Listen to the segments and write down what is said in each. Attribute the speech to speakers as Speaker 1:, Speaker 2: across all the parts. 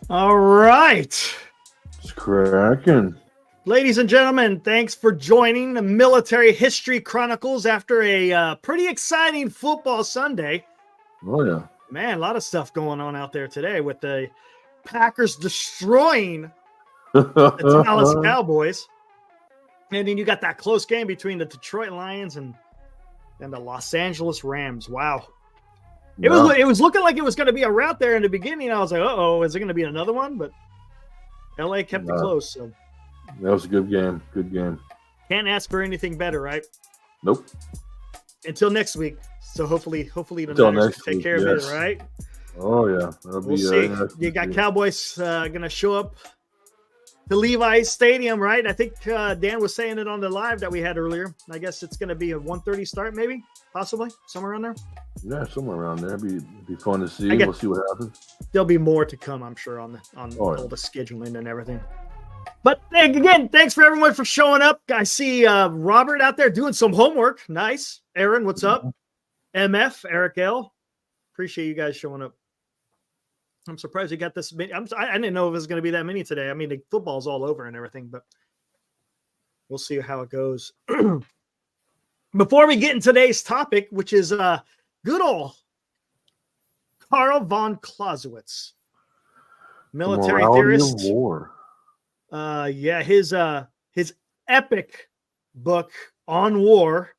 Speaker 1: All right.
Speaker 2: It's cracking.
Speaker 1: Ladies and gentlemen, thanks for joining the Military History Chronicles after a pretty exciting football Sunday.
Speaker 2: Oh, yeah.
Speaker 1: Man, a lot of stuff going on out there today with the Packers destroying the Dallas Cowboys. And then you got that close game between the Detroit Lions and the Los Angeles Rams. Wow. It was looking like it was going to be a rout there in the beginning. I was like, uh-oh, is it going to be another one? But LA kept it close. So
Speaker 2: that was a good game. Good game.
Speaker 1: Can't ask for anything better, right?
Speaker 2: Nope.
Speaker 1: Until next week. So hopefully the Niners can take care of it, right?
Speaker 2: Oh, yeah.
Speaker 1: We'll see. You got Cowboys going to show up to Levi's Stadium, right? I think Dan was saying it on the live that we had earlier. I guess it's going to be a 1:30 start, maybe, possibly, somewhere around there.
Speaker 2: Yeah, somewhere around there. It'd be fun to see. We'll see what happens.
Speaker 1: There'll be more to come, I'm sure, on all the scheduling and everything. But again, thanks for everyone for showing up. I see Robert out there doing some homework. Nice. Aaron, what's up? MF, Eric L. Appreciate you guys showing up. I'm surprised you got this many. I didn't know it was going to be that many today. I mean, the football's all over and everything, but we'll see how it goes. Before we get into today's topic, which is good old Karl von Clausewitz, military theorist.
Speaker 2: Of war.
Speaker 1: His epic book on war,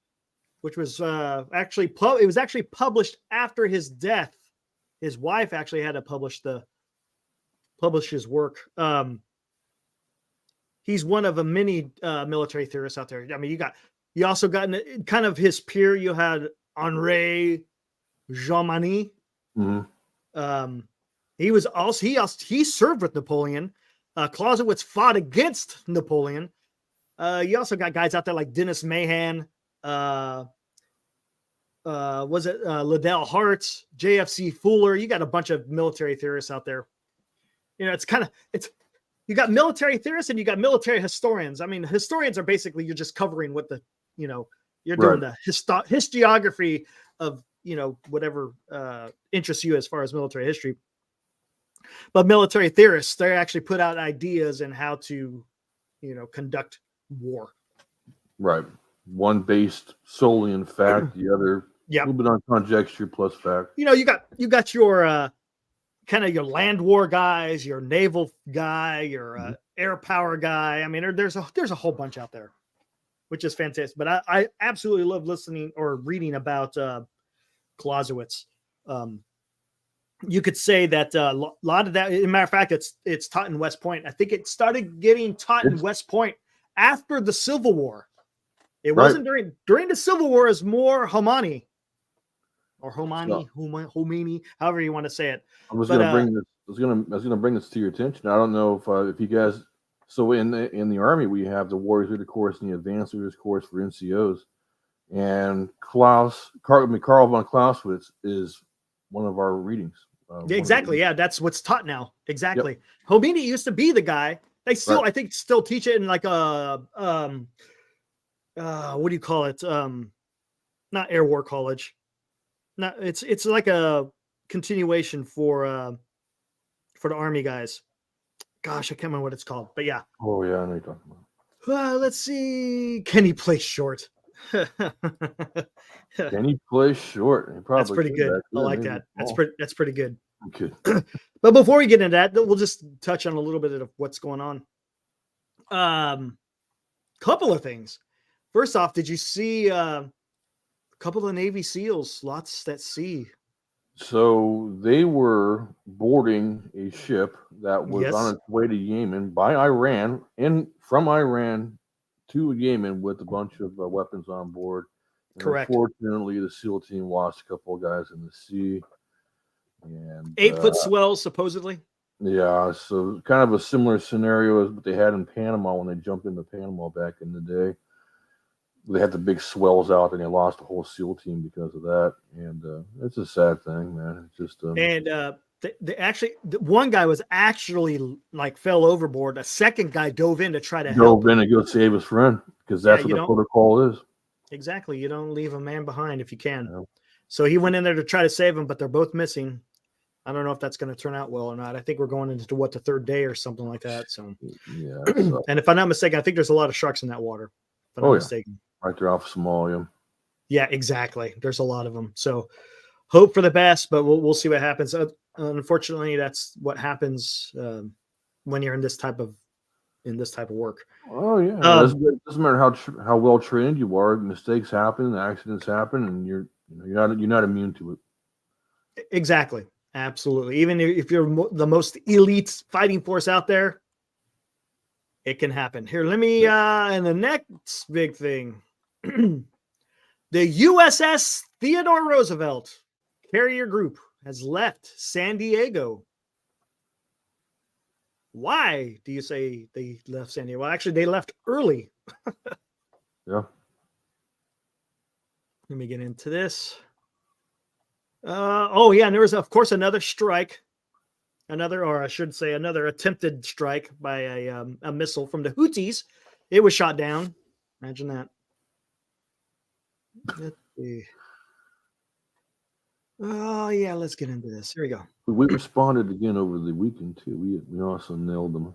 Speaker 1: which was actually published after his death. His wife actually had to publish his work. He's one of a many military theorists out there. I mean, you also got kind of his peer. You had Henri Jean-Mani.
Speaker 2: Mm-hmm.
Speaker 1: He served with Napoleon. Clausewitz fought against Napoleon. You also got guys out there like Dennis Mahan. Liddell Hart, JFC Fuller. You got a bunch of military theorists out there. You know, you got military theorists and you got military historians. I mean, historians are basically, you're just covering what you're doing the historiography of, whatever interests you as far as military history. But military theorists, they actually put out ideas in how to, conduct war.
Speaker 2: Right. One based solely in fact, the other a little bit on conjecture plus fact.
Speaker 1: You got your kind of your land war guys, your naval guy, your air power guy. I mean, there's a whole bunch out there, which is fantastic. But I absolutely love listening or reading about Clausewitz. You could say that a lot of that, as a matter of fact, it's taught in West Point. I think it started getting taught in West Point after the Civil War. It wasn't during the Civil War. Is more Homani or Homini, however you want to say it.
Speaker 2: I was going to bring this to your attention. I don't know if you guys. So in the Army, we have the Warriors Leader course and the Advanced Leaders course for NCOs, and Karl von Clausewitz is one of our readings.
Speaker 1: Exactly. Yeah, that's what's taught now. Exactly. Yep. Homini used to be the guy. They still, I think, still teach it in like a what do you call it? Not Air War College. No, it's like a continuation for the Army guys. Gosh, I can't remember what it's called, but yeah.
Speaker 2: Oh yeah, I know you're talking about.
Speaker 1: Let's see. Can he play short?
Speaker 2: Can he play short?
Speaker 1: That's pretty good. I like that. That's pretty good.
Speaker 2: Okay.
Speaker 1: But before we get into that, we'll just touch on a little bit of what's going on. Couple of things. First off, did you see a couple of Navy SEALs lost at sea?
Speaker 2: So they were boarding a ship that was on its way to Yemen by Iran, and from Iran to Yemen with a bunch of weapons on board. And
Speaker 1: correct.
Speaker 2: Unfortunately, the SEAL team lost a couple of guys in the sea. And
Speaker 1: 8-foot swells, supposedly.
Speaker 2: Yeah, so kind of a similar scenario as what they had in Panama when they jumped into Panama back in the day. They had the big swells out, and they lost the whole SEAL team because of that. And it's a sad thing, man. It's just
Speaker 1: the one guy was actually like fell overboard. A second guy dove in to try to help.
Speaker 2: Dove in to go save his friend because that's what the protocol is.
Speaker 1: Exactly. You don't leave a man behind if you can. Yeah. So he went in there to try to save him, but they're both missing. I don't know if that's going to turn out well or not. I think we're going into the third day or something like that. So,
Speaker 2: yeah.
Speaker 1: And if I'm not mistaken, I think there's a lot of sharks in that water. If I'm not mistaken.
Speaker 2: Right there off Somalia.
Speaker 1: Yeah, exactly. There's a lot of them. So hope for the best, but we'll see what happens. Unfortunately, that's what happens when you're in this type of work.
Speaker 2: Oh yeah, it doesn't matter how well trained you are. Mistakes happen, accidents happen, and you're not immune to it.
Speaker 1: Exactly, absolutely. Even if you're the most elite fighting force out there, it can happen. Here, let me. And the next big thing, the USS Theodore Roosevelt carrier group has left San Diego. Why do you say they left San Diego? Well, actually, they left early.
Speaker 2: Yeah.
Speaker 1: Let me get into this. And there was, of course, another strike. Another attempted strike by a missile from the Houthis. It was shot down. Imagine that. Let's see. Oh, yeah, let's get into this. Here we go.
Speaker 2: We responded again over the weekend, too. We also nailed them.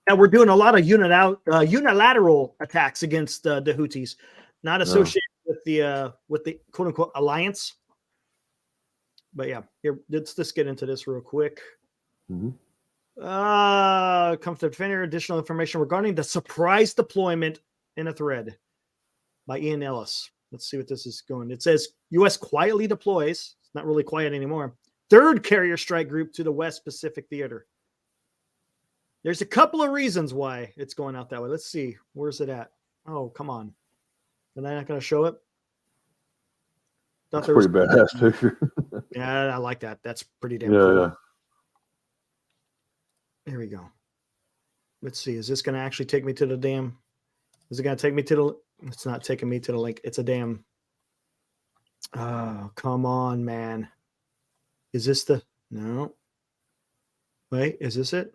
Speaker 1: And we're doing a lot of unilateral attacks against the Houthis, not associated with the quote-unquote alliance. But, yeah, here, let's just get into this real quick.
Speaker 2: Mm-hmm.
Speaker 1: Comes to defender additional information regarding the surprise deployment in a thread by Ian Ellis. Let's see what this is going. It says U.S. quietly deploys. It's not really quiet anymore. Third carrier strike group to the West Pacific Theater. There's a couple of reasons why it's going out that way. Let's see. Where's it at? Oh, come on. Am I not going to show it?
Speaker 2: That's pretty badass picture.
Speaker 1: Yeah, I like that. That's pretty damn cool.
Speaker 2: Yeah.
Speaker 1: There we go. Let's see. Is this going to actually take me to the damn? Is it going to take me to the? It's not taking me to the link. It's a damn. Oh, come on, man. Is this the? No. Wait, is this it?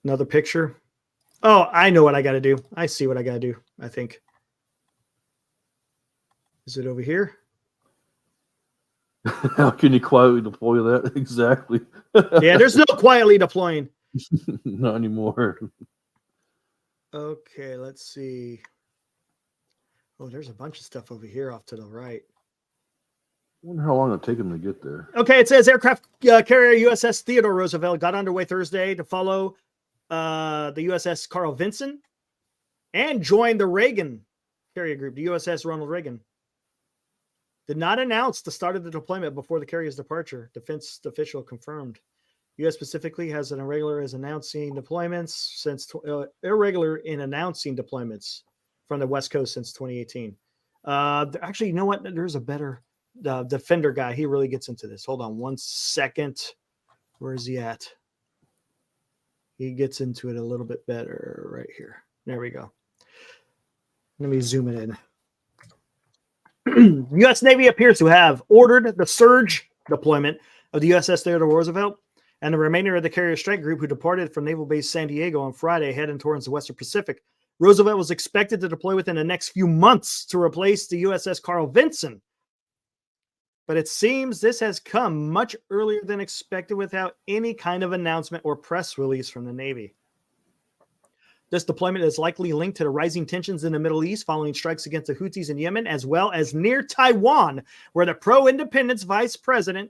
Speaker 1: Another picture. Oh, I know what I got to do. I see what I got to do. I think. Is it over here?
Speaker 2: How can you quietly deploy that? Exactly.
Speaker 1: Yeah, there's no quietly deploying.
Speaker 2: Not anymore.
Speaker 1: Okay, let's see. Oh, there's a bunch of stuff over here off to the right.
Speaker 2: I wonder how long it'll take them to get there.
Speaker 1: Okay, it says aircraft carrier USS Theodore Roosevelt got underway Thursday to follow the USS Carl Vinson and joined the Reagan carrier group, the USS Ronald Reagan. Did not announce the start of the deployment before the carrier's departure. Defense official confirmed. U.S. specifically has an irregular in announcing deployments from the West Coast since 2018. Actually, you know what? There's a better defender guy. He really gets into this. Hold on 1 second. Where is he at? He gets into it a little bit better right here. There we go. Let me zoom it in. U.S. Navy appears to have ordered the surge deployment of the USS Theodore Roosevelt and the remainder of the carrier strike group who departed from Naval Base San Diego on Friday heading towards the Western Pacific. Roosevelt was expected to deploy within the next few months to replace the USS Carl Vinson. But it seems this has come much earlier than expected without any kind of announcement or press release from the Navy. This deployment is likely linked to the rising tensions in the Middle East following strikes against the Houthis in Yemen, as well as near Taiwan, where the pro-independence vice president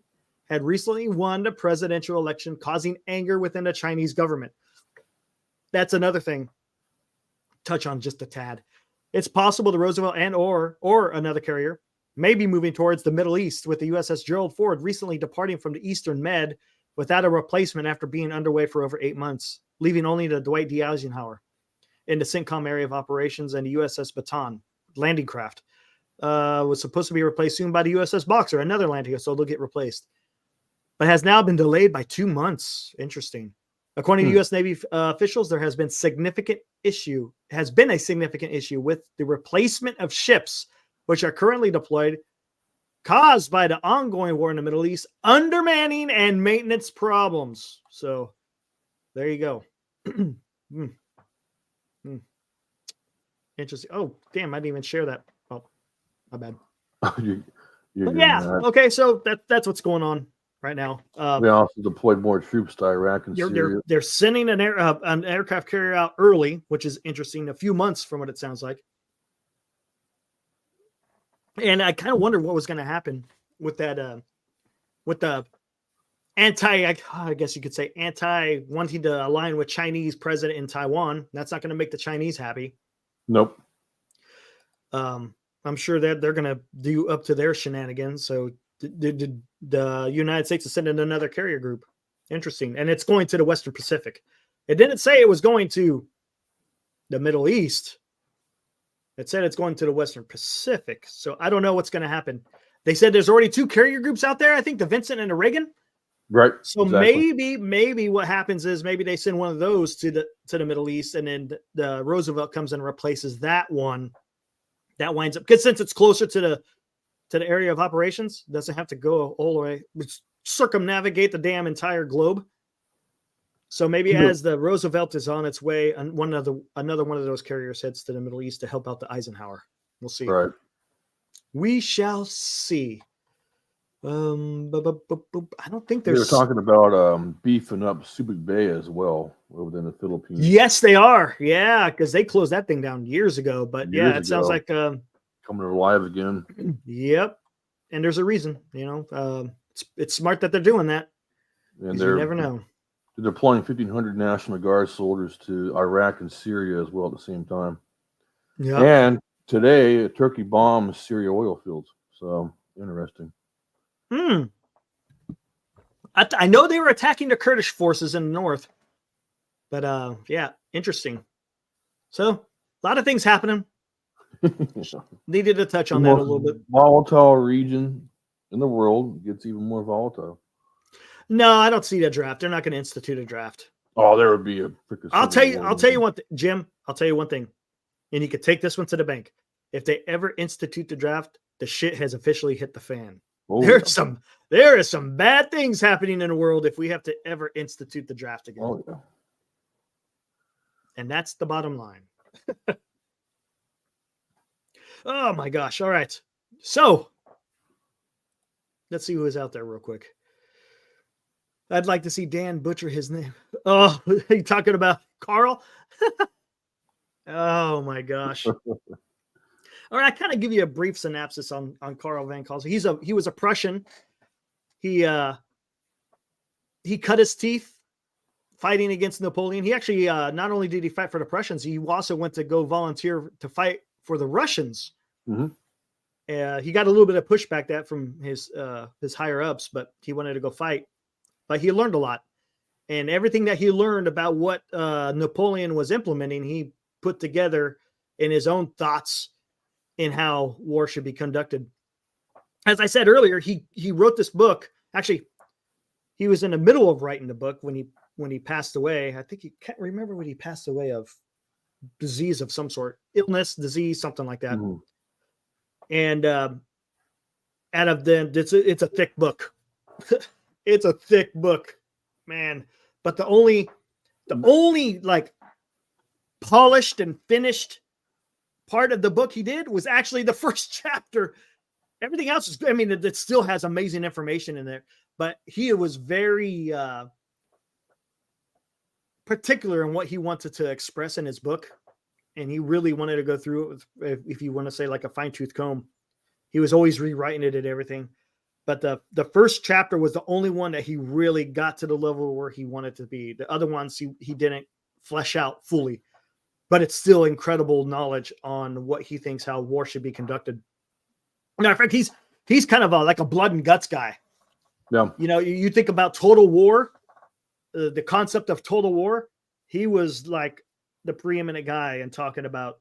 Speaker 1: had recently won the presidential election, causing anger within the Chinese government. That's another thing. Touch on just a tad. It's possible the Roosevelt and or another carrier may be moving towards the Middle East, with the USS Gerald Ford recently departing from the Eastern Med without a replacement after being underway for over 8 months, leaving only the Dwight D. Eisenhower in the CENTCOM area of operations, and the USS Baton landing craft was supposed to be replaced soon by the USS Boxer, another landing, so they'll get replaced, but has now been delayed by 2 months. Interesting. According to U.S. Navy officials, there has been a significant issue with the replacement of ships which are currently deployed, caused by the ongoing war in the Middle East, undermanning and maintenance problems. So there you go. Interesting. Oh, damn, I didn't even share that. Oh, my bad. Okay, so that's what's going on right now.
Speaker 2: We also deployed more troops to Iraq and Syria.
Speaker 1: They're sending an aircraft carrier out early, which is interesting. A few months from what it sounds like. And I kind of wonder what was going to happen with that, with the I guess you could say wanting to align with Chinese president in Taiwan. That's not going to make the Chinese happy.
Speaker 2: Nope.
Speaker 1: I'm sure that they're going to do up to their shenanigans. So the United States is sending another carrier group. Interesting. And it's going to the Western Pacific. It didn't say it was going to the Middle East. It said it's going to the Western Pacific. So I don't know what's going to happen. They said there's already 2 carrier groups out there. I think the Vincent and the Reagan.
Speaker 2: Right.
Speaker 1: So exactly. maybe what happens is maybe they send one of those to the Middle East, and then the Roosevelt comes and replaces that one. That winds up, because since it's closer to the area of operations, doesn't have to go all the way, circumnavigate the damn entire globe. So maybe as the Roosevelt is on its way, and another one of those carriers heads to the Middle East to help out the Eisenhower. We'll see.
Speaker 2: Right.
Speaker 1: We shall see. I don't think there's.
Speaker 2: They're talking about beefing up Subic Bay as well over in the Philippines.
Speaker 1: Yes, they are. Yeah, because they closed that thing down years ago. But sounds like
Speaker 2: coming alive again.
Speaker 1: Yep, and there's a reason. It's smart that they're doing that.
Speaker 2: And
Speaker 1: you never know.
Speaker 2: They're deploying 1,500 National Guard soldiers to Iraq and Syria as well at the same time.
Speaker 1: Yeah.
Speaker 2: And today, Turkey bombed Syria oil fields. So interesting.
Speaker 1: I know they were attacking the Kurdish forces in the north, but interesting. So a lot of things happening. Needed to touch on that a little bit.
Speaker 2: Volatile region in the world gets even more volatile.
Speaker 1: No, I don't see that draft. They're not going to institute a draft.
Speaker 2: Oh, there would be a freaking.
Speaker 1: I'll tell you one thing, Jim. I'll tell you one thing, and you could take this one to the bank. If they ever institute the draft, the shit has officially hit the fan. Oh, there is some bad things happening in the world if we have to ever institute the draft again.
Speaker 2: Oh, yeah.
Speaker 1: And that's the bottom line. Oh my gosh. All right. So let's see who is out there real quick. I'd like to see Dan butcher his name. Oh, are you talking about Carl? Oh my gosh. All right, I kind of give you a brief synopsis on Karl von Clausewitz. He was a Prussian. He cut his teeth fighting against Napoleon. He actually not only did he fight for the Prussians, he also went to go volunteer to fight for the Russians.
Speaker 2: Mm-hmm.
Speaker 1: He got a little bit of pushback that from his higher ups, but he wanted to go fight. But he learned a lot, and everything that he learned about what Napoleon was implementing, he put together in his own thoughts in how war should be conducted. As I said earlier, he wrote this book. Actually, he was in the middle of writing the book when he passed away. I think he can't remember what he passed away of. Disease of some sort, illness, disease, something like that. Mm-hmm. And out of them, it's a thick book. It's a thick book, man. But the only like polished and finished part of the book he did was actually the first chapter. Everything else is, it still has amazing information in there, but he was very particular in what he wanted to express in his book. And he really wanted to go through it, if you want to say like a fine-tooth comb. He was always rewriting it and everything. But the first chapter was the only one that he really got to the level where he wanted to be. The other ones he didn't flesh out fully. But it's still incredible knowledge on what he thinks how war should be conducted. Now, in fact, he's kind of like a blood and guts guy.
Speaker 2: Yeah.
Speaker 1: You think about total war, the concept of total war. He was like the preeminent guy in talking about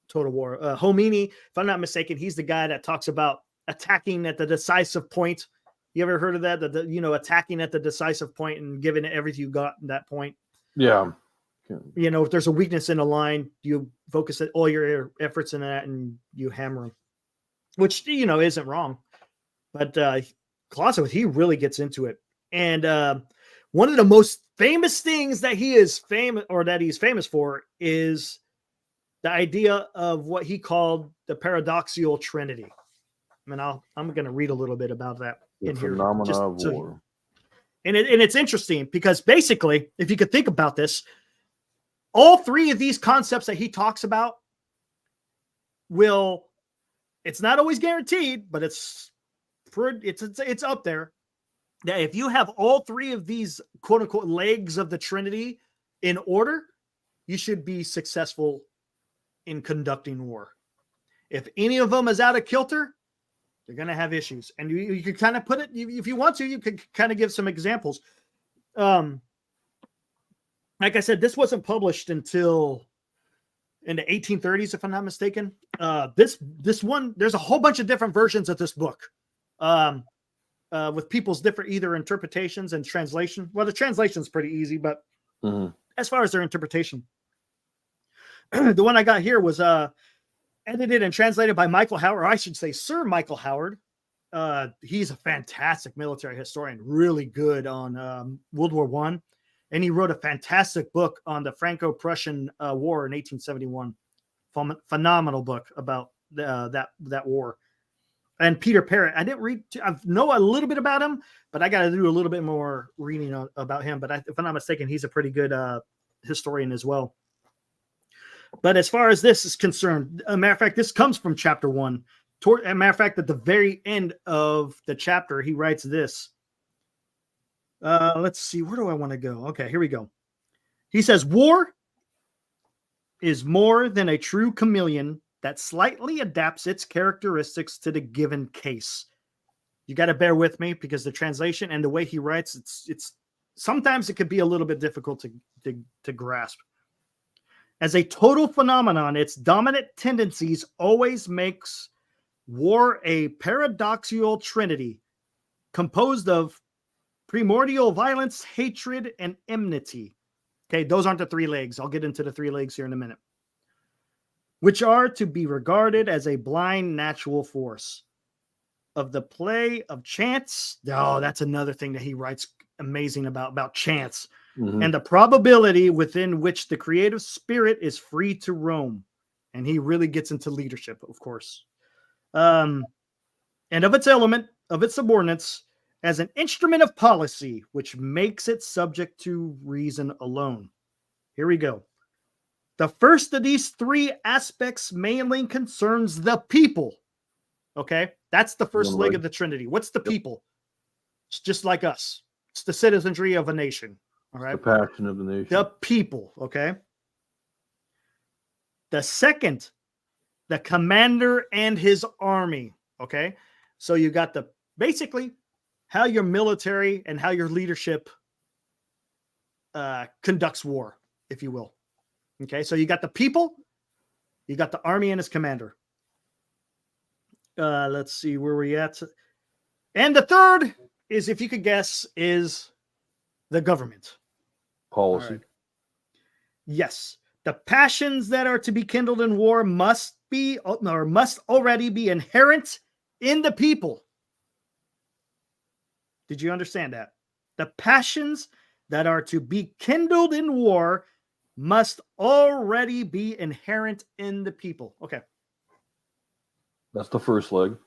Speaker 1: total war. Khomeini, if I'm not mistaken, he's the guy that talks about attacking at the decisive point. You ever heard of that? Attacking at the decisive point and giving it everything you got in that point.
Speaker 2: Yeah.
Speaker 1: If there's a weakness in a line, you focus all your efforts in that and you hammer them, which, isn't wrong. But Clausewitz, he really gets into it. And one of the most famous things that he's famous for is the idea of what he called the paradoxical Trinity. I mean, I'm going to read a little bit about that
Speaker 2: The
Speaker 1: in here.
Speaker 2: phenomena of war.
Speaker 1: And it's interesting because basically, if you could think about this, all three of these concepts that he talks about it's not always guaranteed, but it's up there. That if you have all three of these quote unquote legs of the Trinity in order, you should be successful in conducting war. If any of them is out of kilter, you're going to have issues. And you can kind of put it, if you want to, you could kind of give some examples. Like I said, this wasn't published until in the 1830s, if I'm not mistaken. This one, there's a whole bunch of different versions of this book with people's different either interpretations and translation. Well, the translation is pretty easy, but as far as their interpretation, the one I got here was edited and translated by Michael Howard, or I should say Sir Michael Howard. He's a fantastic military historian, really good on World War I. And he wrote a fantastic book on the Franco-Prussian War in 1871. Phenomenal book about that war. And Peter Paret, I didn't read, I know a little bit about him, but I got to do a little bit more reading about him. But if I'm not mistaken, he's a pretty good historian as well. But as far as this is concerned, a matter of fact, this comes from chapter 1. As a matter of fact, at the very end of the chapter, he writes this. Let's see, where do I want to go? Okay, here we go. He says, war is more than a true chameleon that slightly adapts its characteristics to the given case. You got to bear with me because the translation and the way he writes, it's sometimes it could be a little bit difficult to grasp. As a total phenomenon, its dominant tendencies always makes war a paradoxical trinity composed of primordial violence, hatred, and enmity. Okay, those aren't the three legs. I'll get into the three legs here in a minute. Which are to be regarded as a blind natural force of the play of chance. Oh, that's another thing that he writes amazing about chance. And the probability within which the creative spirit is free to roam. And he really gets into leadership, of course. And of its element, of its subordinates, as an instrument of policy, which makes it subject to reason alone. Here we go. The first of these three aspects mainly concerns the people. Okay, that's the first leg of the Trinity. What's the people? It's just like us. It's the citizenry of a nation. All right.
Speaker 2: The passion of the nation.
Speaker 1: The people. Okay. The second, the commander and his army. Okay. So you got basically how your military and how your leadership conducts war, if you will. Okay. So you got the people, you got the army and his commander. Let's see where we're at. And the third is, if you could guess, is the government.
Speaker 2: Policy.
Speaker 1: Right. Yes. The passions that are to be kindled in war must already be inherent in the people. Did you understand that? The passions that are to be kindled in war must already be inherent in the people. Okay.
Speaker 2: That's the first leg.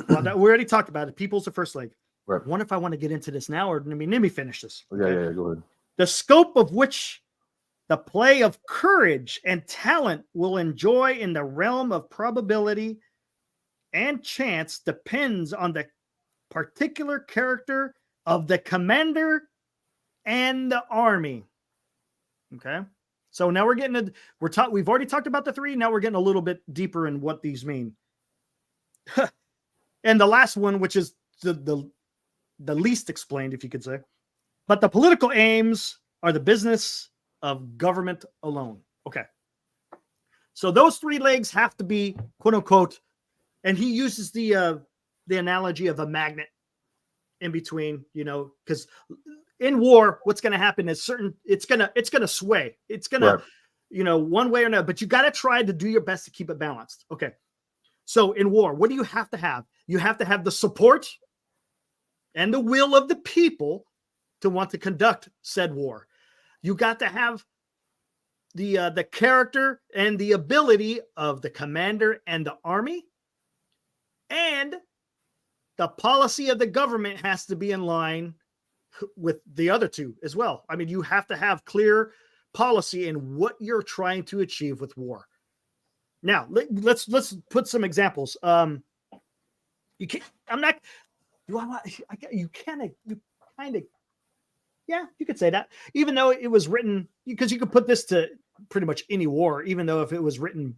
Speaker 1: Well, we already talked about it. People's the first leg.
Speaker 2: Right.
Speaker 1: I wonder if I want to get into this now, or let me finish this.
Speaker 2: Okay? Yeah, go ahead.
Speaker 1: The scope of which the play of courage and talent will enjoy in the realm of probability and chance depends on the particular character of the commander and the army. Okay. So now we're getting we've already talked about the three. Now we're getting a little bit deeper in what these mean. And the last one, which is the least explained, if you could say, but the political aims are the business of government alone. Okay. So those three legs have to be, quote unquote, and he uses the analogy of a magnet in between, because in war, what's going to happen is it's going to sway. It's going to, one way or another, but you got to try to do your best to keep it balanced. Okay. So in war, what do you have to have? You have to have the support and the will of the people to want to conduct said war. You got to have the character and the ability of the commander and the army. And the policy of the government has to be in line with the other two as well. I mean, you have to have clear policy in what you're trying to achieve with war. Now, let's put some examples. You can't. I'm not. You kind of. Yeah, you could say that. Even though it was written, because you could put this to pretty much any war. Even though if it was written,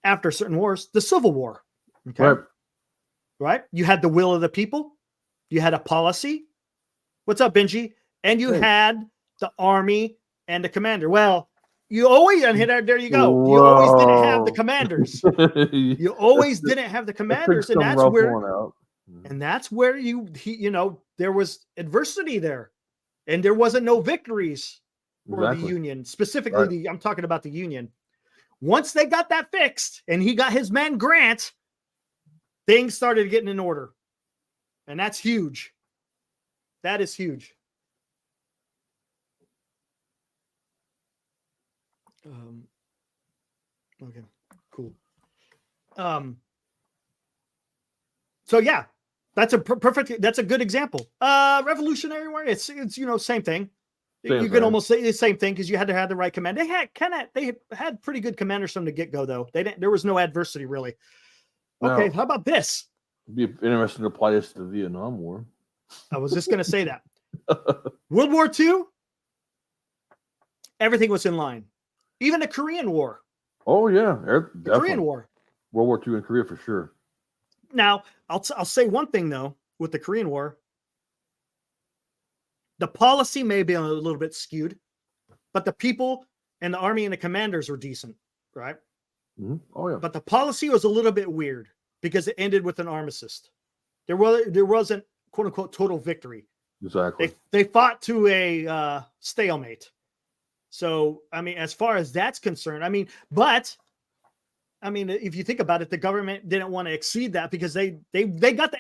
Speaker 1: after certain wars, the Civil War. Okay. Right. You had the will of the people. You had a policy. What's up, Benji? And you had the army and the commander. Well, you always, and there you go.
Speaker 2: Whoa.
Speaker 1: You always didn't have the commanders. You always didn't have the commanders, and that's where there was adversity there, and there wasn't no victories for the Union. Specifically, I'm talking about the Union. Once they got that fixed, and he got his man Grant, things started getting in order, and that's huge. That is huge. Okay, cool. So yeah, that's a that's a good example. Revolutionary War, it's same thing. You can almost say the same thing because you had to have the right command. They had pretty good commanders from the get-go though. There was no adversity really. Okay, now, how about this?
Speaker 2: It'd be interesting to apply this to the Vietnam War.
Speaker 1: I was just going to say that. World War II, everything was in line. Even the Korean War.
Speaker 2: Oh yeah,
Speaker 1: the Korean War.
Speaker 2: World War II in Korea for sure.
Speaker 1: Now, I'll say one thing though with the Korean War. The policy may be a little bit skewed, but the people and the army and the commanders were decent, right?
Speaker 2: Mm-hmm. Oh yeah.
Speaker 1: But the policy was a little bit weird because it ended with an armistice. There wasn't quote unquote total victory.
Speaker 2: Exactly.
Speaker 1: They fought to a stalemate. So, I mean, as far as that's concerned, if you think about it, the government didn't want to exceed that because they got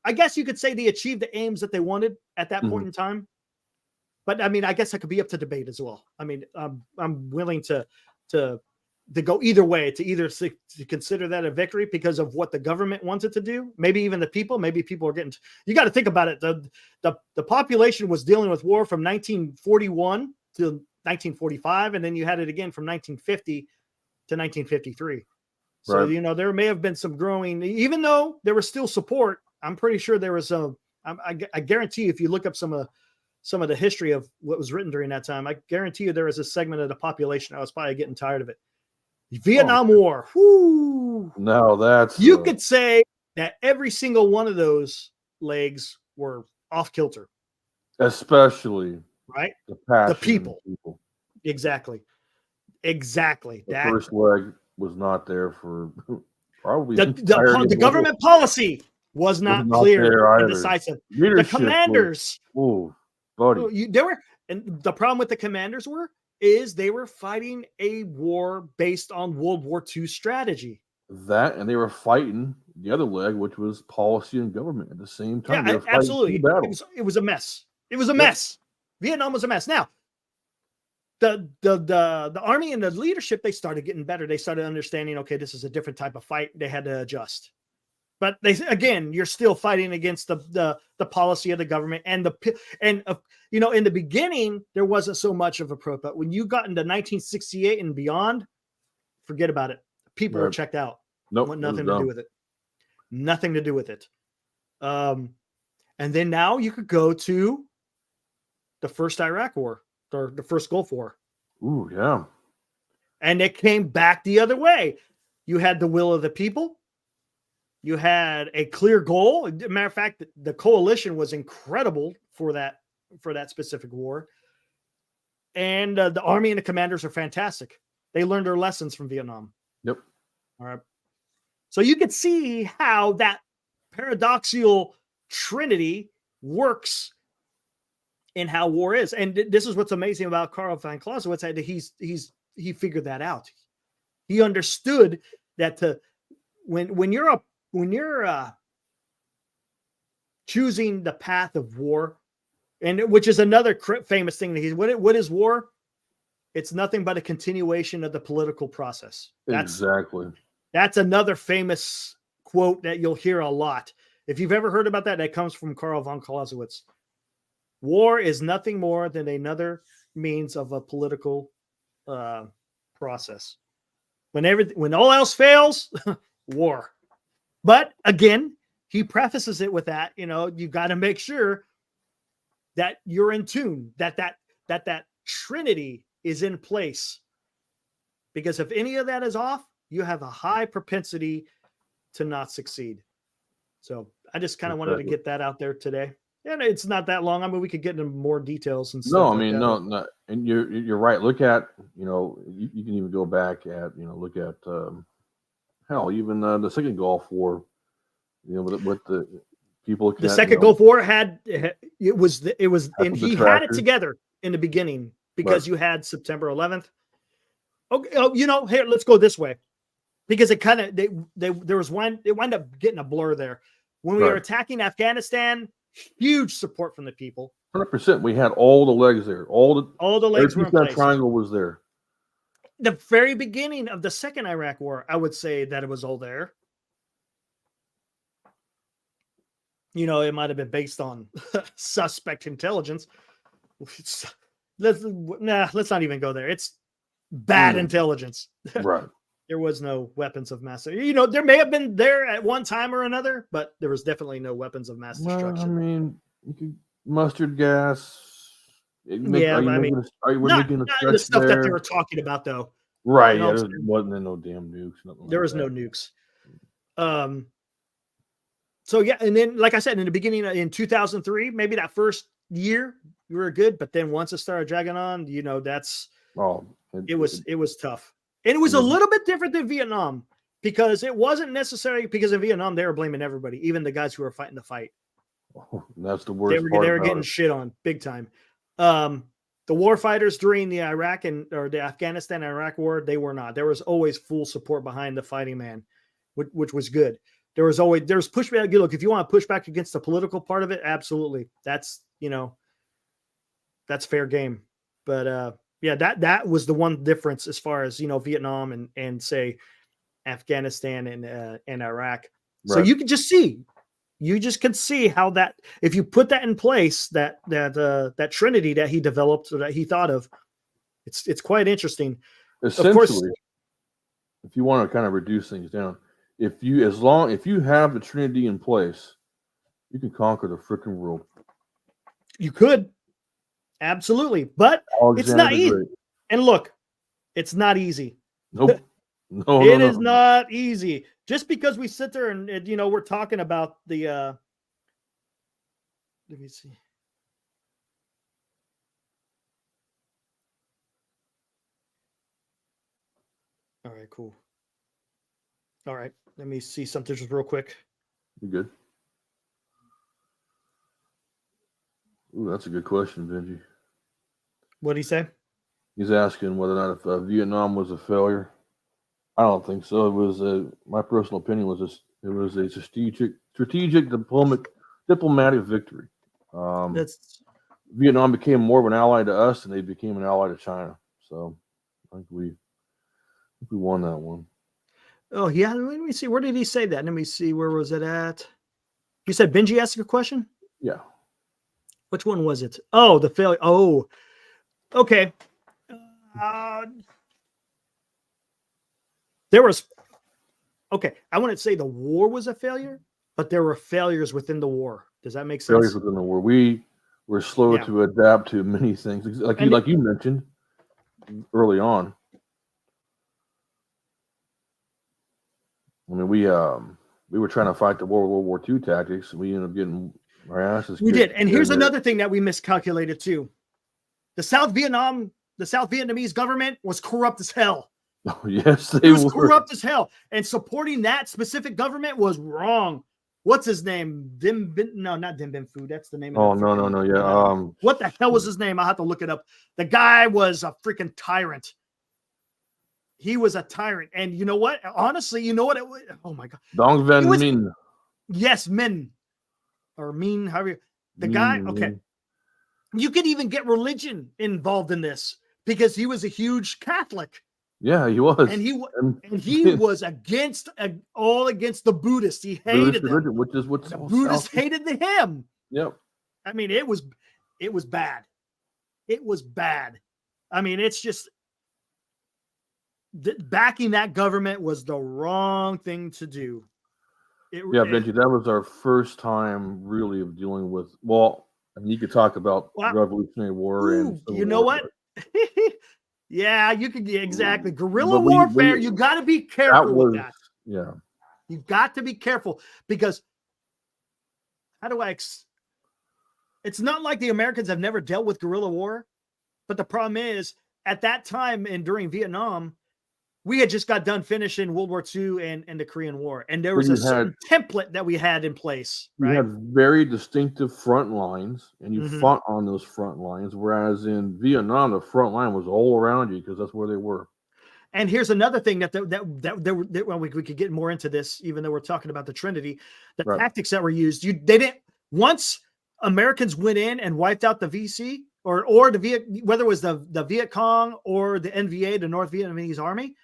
Speaker 1: I guess you could say they achieved the aims that they wanted at that point in time. But I mean, I guess that could be up to debate as well. I mean, I'm willing to go either way, to consider that a victory because of what the government wanted to do. Maybe even the people. Maybe people are getting. You got to think about it. The population was dealing with war from 1941 to 1945, and then you had it again from 1950 to 1953. So there may have been some growing, even though there was still support. I'm pretty sure there was I guarantee if you look up some of the history of what was written during that time, I guarantee you there was a segment of the population that was probably getting tired of it. The Vietnam War. Whoo!
Speaker 2: No, that's
Speaker 1: you could say that every single one of those legs were off kilter.
Speaker 2: Especially
Speaker 1: the people. Exactly.
Speaker 2: The first leg was not there for probably
Speaker 1: the government policy was not clear and decisive. The commanders.
Speaker 2: Buddy.
Speaker 1: And the problem with the commanders is they were fighting a war based on World War II strategy.
Speaker 2: That, and they were fighting the other leg, which was policy and government at the same time.
Speaker 1: Yeah, absolutely. It was a mess. It was a mess. Vietnam was a mess. Now, the army and the leadership, they started getting better. They started understanding, okay, this is a different type of fight. They had to adjust. But you're still fighting against the policy of the government in the beginning there wasn't so much of a pro, but when you got into 1968 and beyond, forget about it. People were checked out.
Speaker 2: Nope,
Speaker 1: nothing to do with it. Nothing to do with it. And then now you could go to the first Iraq War or the first Gulf War.
Speaker 2: Ooh, yeah.
Speaker 1: And it came back the other way. You had the will of the people. You had a clear goal. As a matter of fact, the coalition was incredible for that specific war. And the army and the commanders are fantastic. They learned their lessons from Vietnam.
Speaker 2: Yep.
Speaker 1: All right. So you could see how that paradoxical Trinity works in how war is. And this is what's amazing about Karl von Clausewitz. He figured that out. He understood that when you're choosing the path of war, and which is another famous thing. What is war? It's nothing but a continuation of the political process. That's another famous quote that you'll hear a lot. If you've ever heard about that, that comes from Karl von Clausewitz. War is nothing more than another means of a political process. When all else fails, war. But again, he prefaces it with that, you got to make sure that you're in tune, that Trinity is in place. Because if any of that is off, you have a high propensity to not succeed. So I just kind of wanted to get that out there today. And it's not that long. I mean, we could get into more details and stuff.
Speaker 2: No, I mean, no. And you're right. Look at, you can even go back at, look at, hell, even the second Gulf War, with the people.
Speaker 1: The second Gulf War and he had it together in the beginning because you had September 11th. Okay. Oh, here, let's go this way because it kind of, it wound up getting a blur there. When we were attacking Afghanistan, huge support from the people.
Speaker 2: 100%. We had all the legs there. All the legs were in place. That triangle was there.
Speaker 1: The very beginning of the second Iraq War, I would say that it was all there. It might have been based on suspect intelligence. Let's not even go there. It's bad intelligence.
Speaker 2: Right.
Speaker 1: There was no weapons of mass. There may have been there at one time or another, but there was definitely no weapons of mass destruction.
Speaker 2: I mean, mustard gas.
Speaker 1: Not the stuff that they were talking about, though.
Speaker 2: Right. There wasn't no damn nukes.
Speaker 1: There was no nukes. So yeah, and then like I said, in the beginning, in 2003, maybe that first year you were good, but then once it started dragging on, it was tough. And it was a little bit different than Vietnam because it wasn't necessarily because in Vietnam they were blaming everybody, even the guys who were fighting the fight.
Speaker 2: Oh, that's the worst. They
Speaker 1: were getting shit on big time. The war fighters during the the Afghanistan Iraq war, they were not. There was always full support behind the fighting man, which was good. There was pushback. Look, if you want to push back against the political part of it, absolutely. That's fair game. But yeah, that was the one difference as far as Vietnam and say Afghanistan and Iraq. Right. So you can just see how that, if you put that in place, that Trinity that he developed or that he thought of, it's quite interesting.
Speaker 2: Essentially, of course, if you want to kind of reduce things down, if you have the Trinity in place, you can conquer the freaking world.
Speaker 1: You could. Absolutely. But it's not easy. And look, it's not easy.
Speaker 2: Nope. No,
Speaker 1: it is not easy. Just because we sit there and we're talking about the let me see. All right, cool. All right, let me see something just real quick.
Speaker 2: You good? Ooh, that's a good question, Benji.
Speaker 1: What did he say?
Speaker 2: He's asking whether or not if Vietnam was a failure. I don't think so. It was my personal opinion was it was a strategic diplomatic victory. Vietnam became more of an ally to us, and they became an ally to China. So I think we won that one.
Speaker 1: Oh yeah, let me see. Where did he say that? Let me see. Where was it at? You said Benji asked a question?
Speaker 2: Yeah.
Speaker 1: Which one was it? Oh, the failure. Oh, okay. There was. Okay, I wouldn't say the war was a failure, but there were failures within the war. Does that make sense?
Speaker 2: Failures within the war. We were slow to adapt to many things, like you mentioned early on. I mean, we were trying to fight the World War II tactics, and we ended up getting our asses.
Speaker 1: We did, and here's another thing that we miscalculated too: the South Vietnamese government was corrupt as hell.
Speaker 2: Oh, yes, they were
Speaker 1: corrupt as hell, and supporting that specific government was wrong. What's his name? Not Dinh Bien Phu. That's the name.
Speaker 2: Oh, no, yeah.
Speaker 1: What the hell was his name? I'll have to look it up. The guy was a freaking tyrant. He was a tyrant. And you know what? Honestly, you know what? Oh, my God.
Speaker 2: Dong Van Minh.
Speaker 1: Yes, Minh. Or Minh, however. The guy, okay. You could even get religion involved in this because he was a huge Catholic.
Speaker 2: Yeah, he was.
Speaker 1: And he was against all against the Buddhists. He hated them.
Speaker 2: Religion, which is what's
Speaker 1: the Buddhists hated him.
Speaker 2: Yep.
Speaker 1: I mean, it was bad. It was bad. I mean, it's just backing that government was the wrong thing to do.
Speaker 2: Benji, that was our first time really of dealing with. Well, I mean, you could talk about Revolutionary War and
Speaker 1: you know what? Yeah, you could exactly guerrilla warfare. You got to be careful with that.
Speaker 2: Yeah,
Speaker 1: you got to be careful because how do I? It's not like the Americans have never dealt with guerrilla war, but the problem is at that time and during Vietnam, we had just got done finishing World War II and the Korean War, and there was a certain template that we had in place. Right?
Speaker 2: You had very distinctive front lines, and you fought on those front lines. Whereas in Vietnam, the front line was all around you because that's where they were.
Speaker 1: And here's another thing that well, we could get more into this, even though we're talking about the Trinity, the tactics that were used. They didn't once Americans went in and wiped out the VC or the whether it was the Viet Cong or the NVA, the North Vietnamese Army.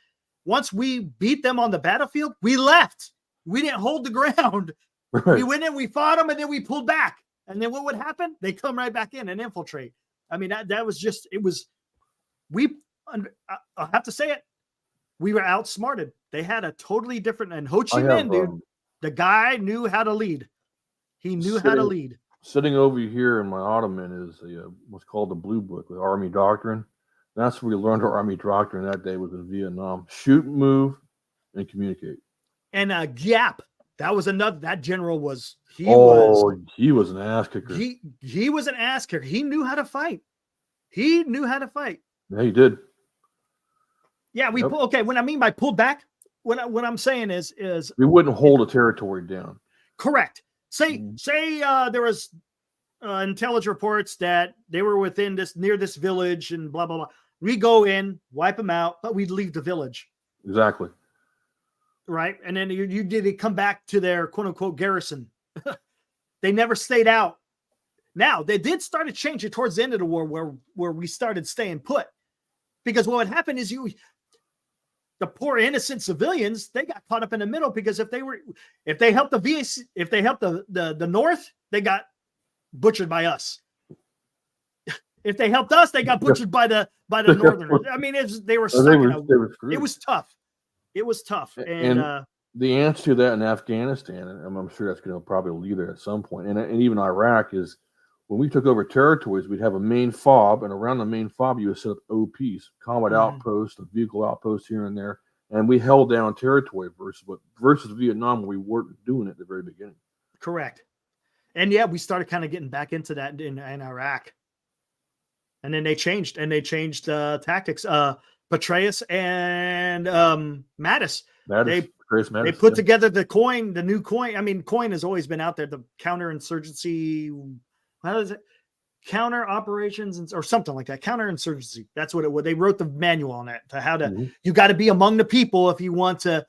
Speaker 1: Once we beat them on the battlefield, we left. We didn't hold the ground. Right. We went in, we fought them, and then we pulled back. And then what would happen? They come right back in and infiltrate. I mean, that was just, it was, I'll have to say it, we were outsmarted. They had a totally different, and Ho Chi Minh, dude, the guy knew how to lead. He knew how to lead. Sitting
Speaker 2: over here in my ottoman is what's called the Blue Book with Army Doctrine. That's where we learned our Army doctrine that day was in Vietnam. Shoot, move, and communicate.
Speaker 1: And Giap, that was another, that general was,
Speaker 2: he was an ass kicker.
Speaker 1: He was an ass kicker. He knew how to fight. He knew how to fight.
Speaker 2: Yeah, he did.
Speaker 1: Yeah, what I mean by pulled back, what I'm saying is
Speaker 2: we wouldn't hold a territory down.
Speaker 1: Correct. Say there was intelligence reports that they were near this village and blah blah blah. We go in, wipe them out, but we'd leave the village.
Speaker 2: Exactly.
Speaker 1: Right, and then they come back to their quote unquote garrison. They never stayed out. Now they did start to change it towards the end of the war, where we started staying put, because what would happen is the poor innocent civilians, they got caught up in the middle, because if they helped the VAC, if they helped the North, they got butchered by us. If they helped us, they got butchered by the Northerners. I mean, they were screwed. It was tough. It was tough. And
Speaker 2: the answer to that in Afghanistan, and I'm sure that's going to probably lead there at some point, and even Iraq, is when we took over territories, we'd have a main FOB, and around the main FOB, you would set up OPs, combat outposts, a vehicle outpost here and there, and we held down territory versus Vietnam, where we weren't doing it at the very beginning.
Speaker 1: Correct. And yeah, we started kind of getting back into that in Iraq. And then they changed tactics. Petraeus and Mattis. They put together the new coin. I mean, coin has always been out there. The counterinsurgency, how is it? Counter operations or something like that. Counterinsurgency. That's what it was. They wrote the manual on that to how to. You got to be among the people if you want to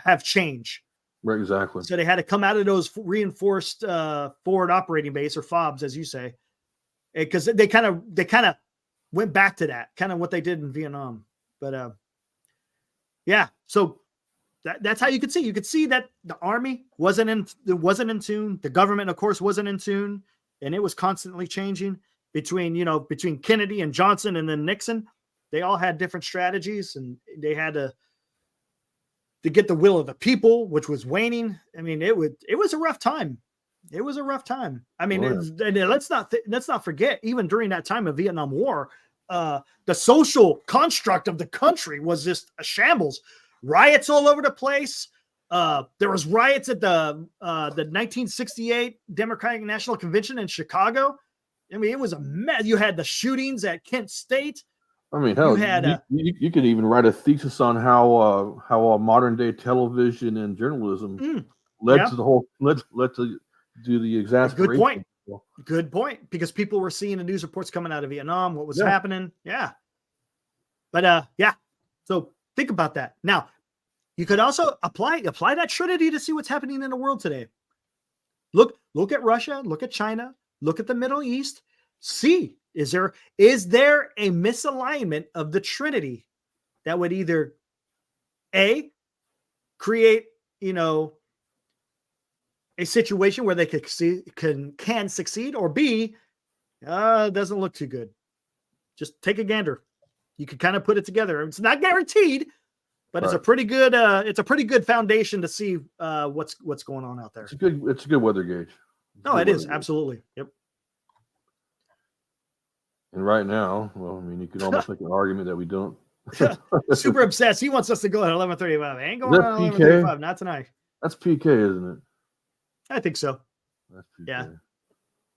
Speaker 1: have change.
Speaker 2: Right, exactly.
Speaker 1: So they had to come out of those reinforced forward operating base, or FOBs, as you say, because they kind of went back to that, kind of what they did in Vietnam. But yeah, so that's how you could see. You could see that the army wasn't in tune. The government, of course, wasn't in tune, and it was constantly changing between Kennedy and Johnson and then Nixon. They all had different strategies, and they had to get the will of the people, which was waning. I mean, it was a rough time. It was a rough time. I mean, let's not forget, even during that time of Vietnam War, the social construct of the country was just a shambles. Riots all over the place. There was riots at the 1968 Democratic National Convention in Chicago. I mean, it was a mess. You had the shootings at Kent State.
Speaker 2: I mean, hell, you could even write a thesis on how modern day television and journalism led to the whole led to do the exasperation.
Speaker 1: Good point. Because people were seeing the news reports coming out of Vietnam, what was happening. Yeah. But so think about that. Now, you could also apply that Trinity to see what's happening in the world today. Look at Russia, look at China, look at the Middle East. See, is there a misalignment of the Trinity? that would either A, create, a situation where they can succeed, or B, it doesn't look too good. Just take a gander. You could kind of put it together. It's not guaranteed, but it's a pretty good foundation to see what's going on out there.
Speaker 2: It's a good weather gauge.
Speaker 1: No, it is absolutely. Yep.
Speaker 2: And right now, well, I mean, you could almost make an argument that we don't.
Speaker 1: Super obsessed. He wants us to go at 11:35. Ain't going on 11:35. Not tonight.
Speaker 2: That's PK, isn't it?
Speaker 1: I think so.
Speaker 2: That's PK.
Speaker 1: Yeah.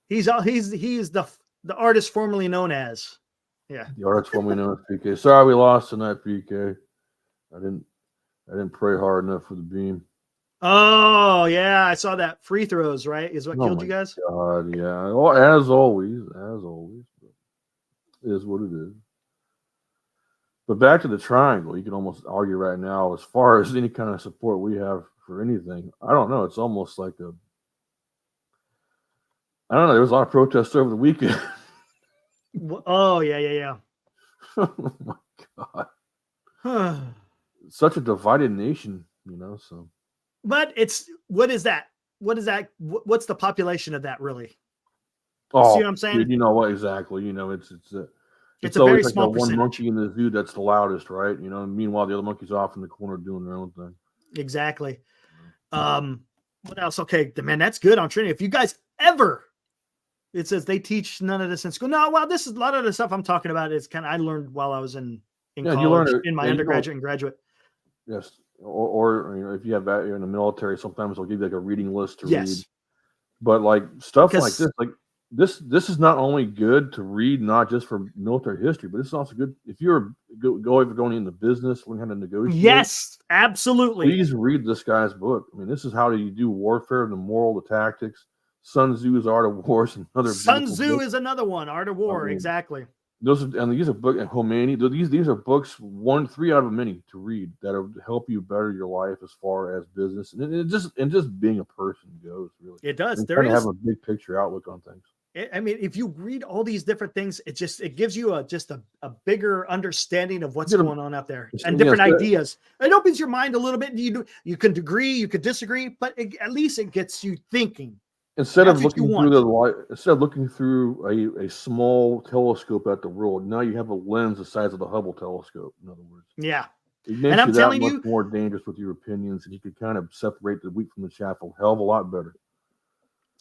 Speaker 1: He's the artist formerly known as. Yeah.
Speaker 2: The artist formerly known as PK. Sorry, we lost tonight, PK. I didn't pray hard enough for the beam.
Speaker 1: Oh yeah, I saw that. Free throws, right? Is what killed you guys?
Speaker 2: God, yeah. Well, as always. It is what it is. But back to the triangle, you can almost argue right now, as far as any kind of support we have for anything, I don't know. It's almost like I don't know. There was a lot of protests over the weekend.
Speaker 1: Oh, yeah.
Speaker 2: Oh, my God. Such a divided nation, so.
Speaker 1: But what is that? What's the population of that, really?
Speaker 2: Oh,
Speaker 1: see what I'm saying?
Speaker 2: Dude, you know what? Exactly. It's
Speaker 1: a
Speaker 2: always
Speaker 1: very
Speaker 2: like
Speaker 1: small
Speaker 2: that one
Speaker 1: percentage.
Speaker 2: monkey in the zoo that's the loudest, right? Meanwhile, the other monkey's off in the corner doing their own thing.
Speaker 1: Exactly. What else? Okay, man, that's good on Trinity. If you guys ever, it says they teach none of this in school. No, well, this is a lot of the stuff I'm talking about is kind of I learned while I was in college, in my undergraduate and graduate.
Speaker 2: Yes. Or if you have that in the military, sometimes they'll give you like a reading list to read. But like stuff like this, this is not only good to read, not just for military history, but this is also good if you're going into business, learn how to negotiate.
Speaker 1: Yes, absolutely.
Speaker 2: Please read this guy's book. I mean, this is how do you do warfare, the moral, the tactics. Sun Tzu's Art of War is another.
Speaker 1: Sun Tzu is another one. Art of War, exactly.
Speaker 2: These are books, and Khomeini. These are books, 3 out of many to read that'll help you better your life as far as business and just being a person goes. Really,
Speaker 1: it does.
Speaker 2: There is have a big picture outlook on things.
Speaker 1: I mean, if you read all these different things, it gives you a bigger understanding of what's going on out there and different ideas. It opens your mind a little bit. You can agree, you could disagree, but at least it gets you thinking.
Speaker 2: Instead of looking through a small telescope at the world, now you have a lens the size of the Hubble telescope. In other words,
Speaker 1: yeah.
Speaker 2: It makes you that much more dangerous with your opinions, and you can kind of separate the wheat from the chaff a hell of a lot better.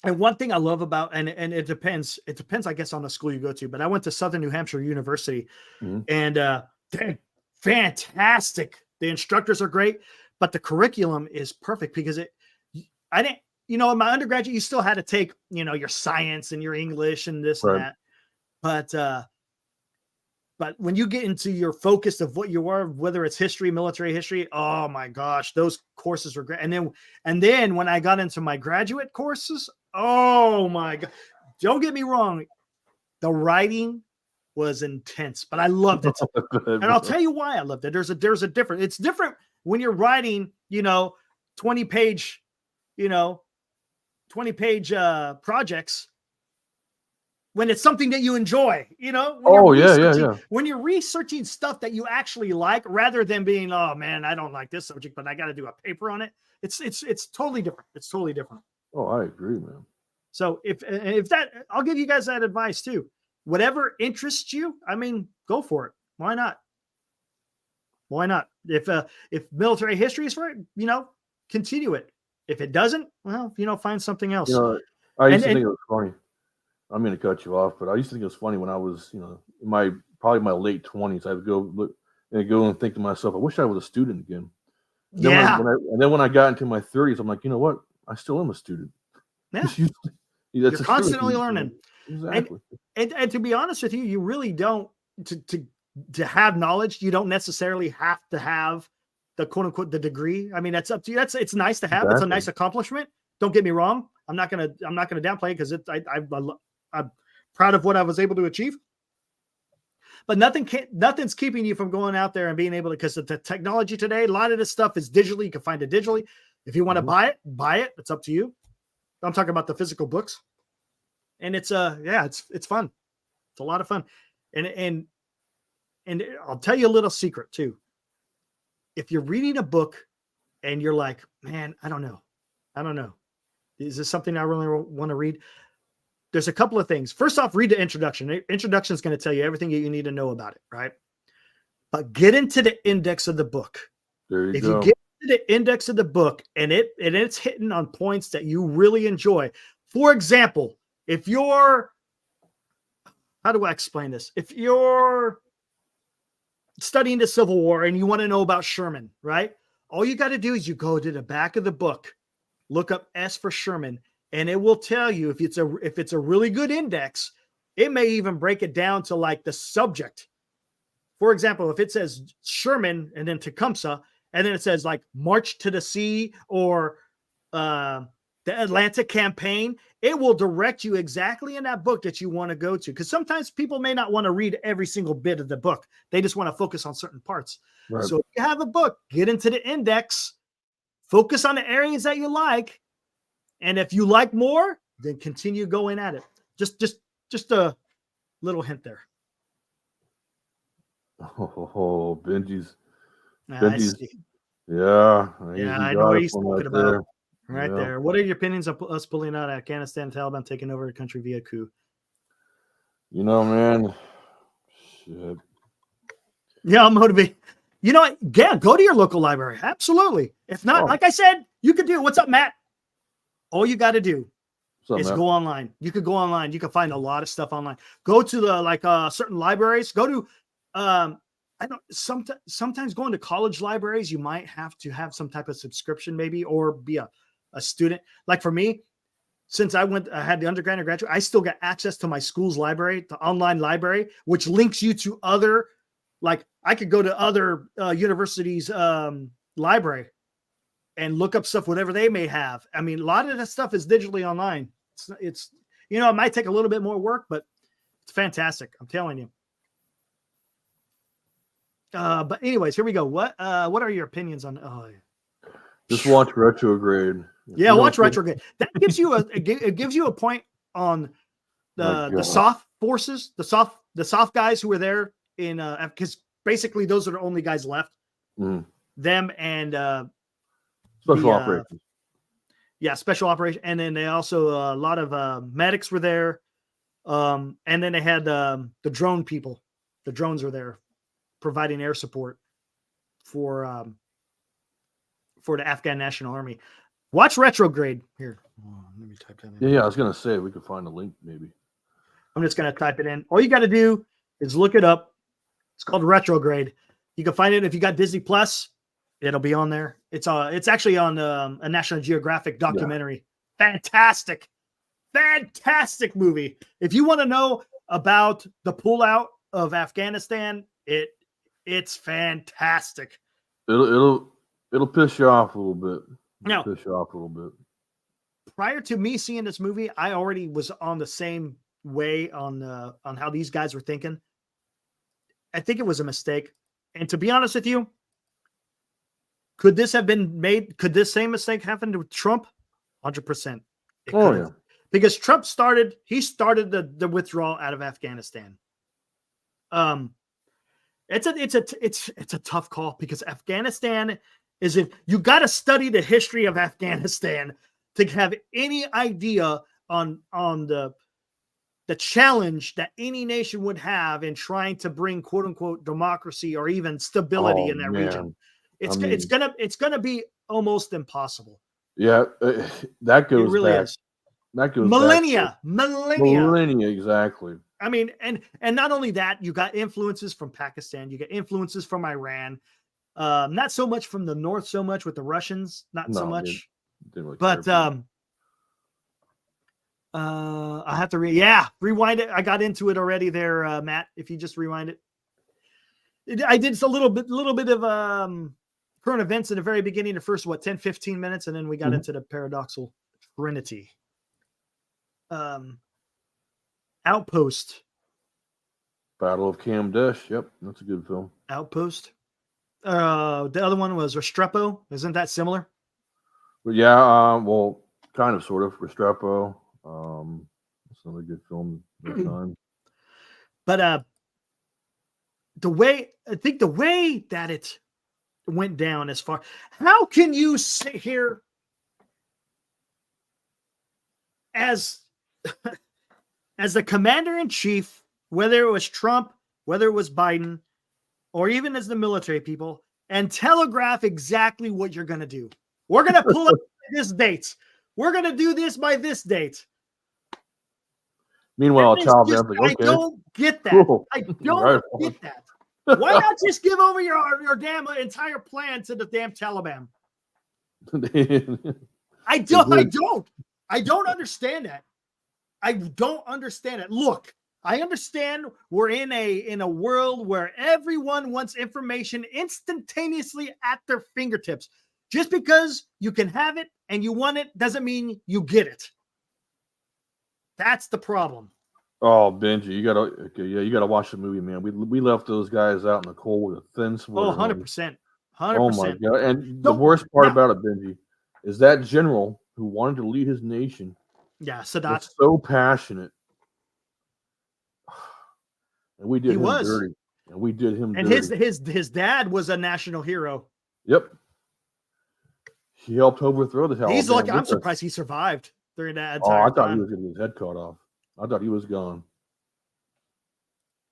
Speaker 1: And one thing I love about, and it depends, I guess, on the school you go to, but I went to Southern New Hampshire University, and they're fantastic. The instructors are great, but the curriculum is perfect because in my undergraduate, you still had to take, your science and your English and this and that. But when you get into your focus of what you are, whether it's history, military history, oh my gosh, those courses were great. And then when I got into my graduate courses, oh my God, don't get me wrong. The writing was intense, but I loved it. And I'll tell you why I loved it. There's a difference. It's different when you're writing, 20-page, 20-page projects, when it's something that you enjoy, when you're researching stuff that you actually like, rather than being, oh man, I don't like this subject, but I got to do a paper on it. It's totally different. It's totally different.
Speaker 2: Oh, I agree, man.
Speaker 1: So if that, I'll give you guys that advice too. Whatever interests you, I mean, go for it. Why not? Why not? If military history is for it, continue it. If it doesn't, well, find something else.
Speaker 2: I used to think it was funny. I'm going to cut you off, but I used to think it was funny when I was, in my late 20s. I would go and think to myself, I wish I was a student again. And then when I got into my 30s, I'm like, you know what? I still am a student.
Speaker 1: Yeah. You're constantly learning.
Speaker 2: Exactly.
Speaker 1: And to be honest with you, you really don't to have knowledge. You don't necessarily have to have the quote unquote the degree. I mean, that's up to you. It's nice to have. Exactly. It's a nice accomplishment. Don't get me wrong. I'm not gonna downplay it because I'm proud of what I was able to achieve. But nothing's keeping you from going out there and being able to, because the technology today, a lot of this stuff is digitally. You can find it digitally. If you want to buy it. It's up to you. I'm talking about the physical books. And it's fun. It's a lot of fun. And I'll tell you a little secret too. if you're reading a book and you're like, man, I don't know. Is this something I really want to read? There's a couple of things. First off, read the introduction. The introduction is going to tell you everything you need to know about it, right? But get into the index of the book.
Speaker 2: There you
Speaker 1: if
Speaker 2: go.
Speaker 1: you get to the index of the book and it's hitting on points that you really enjoy. For example, if you're, how do I explain this? If you're studying the Civil War and you want to know about Sherman, right? All you got to do is you go to the back of the book, look up S for Sherman, and it will tell you if it's a really good index. It may even break it down to like the subject. For example, if it says Sherman and then Tecumseh, and then it says like March to the Sea or the Atlantic Campaign, it will direct you exactly in that book that you want to go to. Because sometimes people may not want to read every single bit of the book. They just want to focus on certain parts. Right. So if you have a book, get into the index, focus on the areas that you like. And if you like more, then continue going at it. Just a little hint there.
Speaker 2: Oh, Benji's.
Speaker 1: Yeah, I know what he's talking about.
Speaker 2: There.
Speaker 1: Right there. What are your opinions of us pulling out Afghanistan, Taliban taking over the country via coup?
Speaker 2: You know, man. Shit.
Speaker 1: Yeah, I'm motivated. You know what? Yeah, go to your local library. Absolutely. If not, like I said, you could do. What's up, Matt? All you got to do is go online. You could go online. You can find a lot of stuff online. Go to the certain libraries. Go to I don't sometimes going to college libraries, you might have to have some type of subscription, maybe, or be a student. Like for me, since I had the undergrad and graduate, I still got access to my school's library, the online library, which links you to other, like I could go to other universities' library and look up stuff, whatever they may have. I mean, a lot of that stuff is digitally online. It's it might take a little bit more work, but it's fantastic. I'm telling you. But anyways, here we go. What are your opinions on?
Speaker 2: Just watch Retrograde.
Speaker 1: Yeah, watch Retrograde. That gives you it gives you a point on the soft forces, the soft guys who were there in because basically those are the only guys left. Mm. Them and
Speaker 2: special operations.
Speaker 1: Yeah, special operation, and then they also a lot of medics were there, and then they had the drone people. The drones were there, providing air support for the Afghan National Army. Watch Retrograde here. Let me type that in.
Speaker 2: Yeah, I was gonna say we could find a link maybe.
Speaker 1: I'm just gonna type it in. All you got to do is look it up. It's called Retrograde. You can find it if you got Disney Plus. It'll be on there. It's actually on a National Geographic documentary. Yeah. Fantastic movie. If you want to know about the pullout of Afghanistan, it's fantastic.
Speaker 2: It'll piss you off a little bit.
Speaker 1: Piss you off a little bit. Prior to me seeing this movie, I already was on the same way on how these guys were thinking. I think it was a mistake. And to be honest with you, could this have been made? Could this same mistake happen to Trump? 100%.
Speaker 2: Yeah.
Speaker 1: Because Trump started the withdrawal out of Afghanistan. It's a tough call because Afghanistan you got to study the history of Afghanistan to have any idea on the challenge that any nation would have in trying to bring quote unquote democracy or even stability in that region. It's gonna be almost impossible.
Speaker 2: Yeah, that goes
Speaker 1: really
Speaker 2: back.
Speaker 1: Is.
Speaker 2: That goes
Speaker 1: millennia,
Speaker 2: exactly.
Speaker 1: I mean, and not only that, you got influences from Pakistan, you got influences from Iran, not so much from the north, so much with the Russians, so much. Didn't really but I have to rewind it. I got into it already there, Matt. If you just rewind it, I did a little bit of current events in the very beginning, the first 10-15 minutes, and then we got into the paradoxical Trinity. Outpost.
Speaker 2: Battle of Kamdesh. Yep, that's a good film.
Speaker 1: Outpost. The other one was Restrepo. Isn't that similar?
Speaker 2: But yeah, well, kind of, sort of. Restrepo. It's another good film that time.
Speaker 1: But the way that went down as far. How can you sit here as the commander in chief, whether it was Trump, whether it was Biden, or even as the military people, and telegraph exactly what you're going to do? We're going to pull up this date. We're going to do this by this date.
Speaker 2: Meanwhile, Taliban's like, okay.
Speaker 1: I don't get that.
Speaker 2: Cool.
Speaker 1: I don't get that. Why not just give over your damn entire plan to the damn Taliban? I don't understand that. I don't understand it. Look, I understand we're in a world where everyone wants information instantaneously at their fingertips. Just because you can have it and you want it doesn't mean you get it. That's the problem.
Speaker 2: Oh, Benji, you gotta watch the movie, man. We left those guys out in the cold with a thin sweater.
Speaker 1: Oh, 100%. 100%.
Speaker 2: Oh my God. And the worst part about it, Benji, is that general who wanted to lead his nation.
Speaker 1: Yeah, Sadat.
Speaker 2: Was so passionate. And we did him dirty. And we did him dirty.
Speaker 1: And his dad was a national hero.
Speaker 2: Yep. He helped overthrow the Taliban.
Speaker 1: I'm surprised he survived during that
Speaker 2: entire
Speaker 1: time.
Speaker 2: I thought he was going to get his head cut off. I thought he was gone.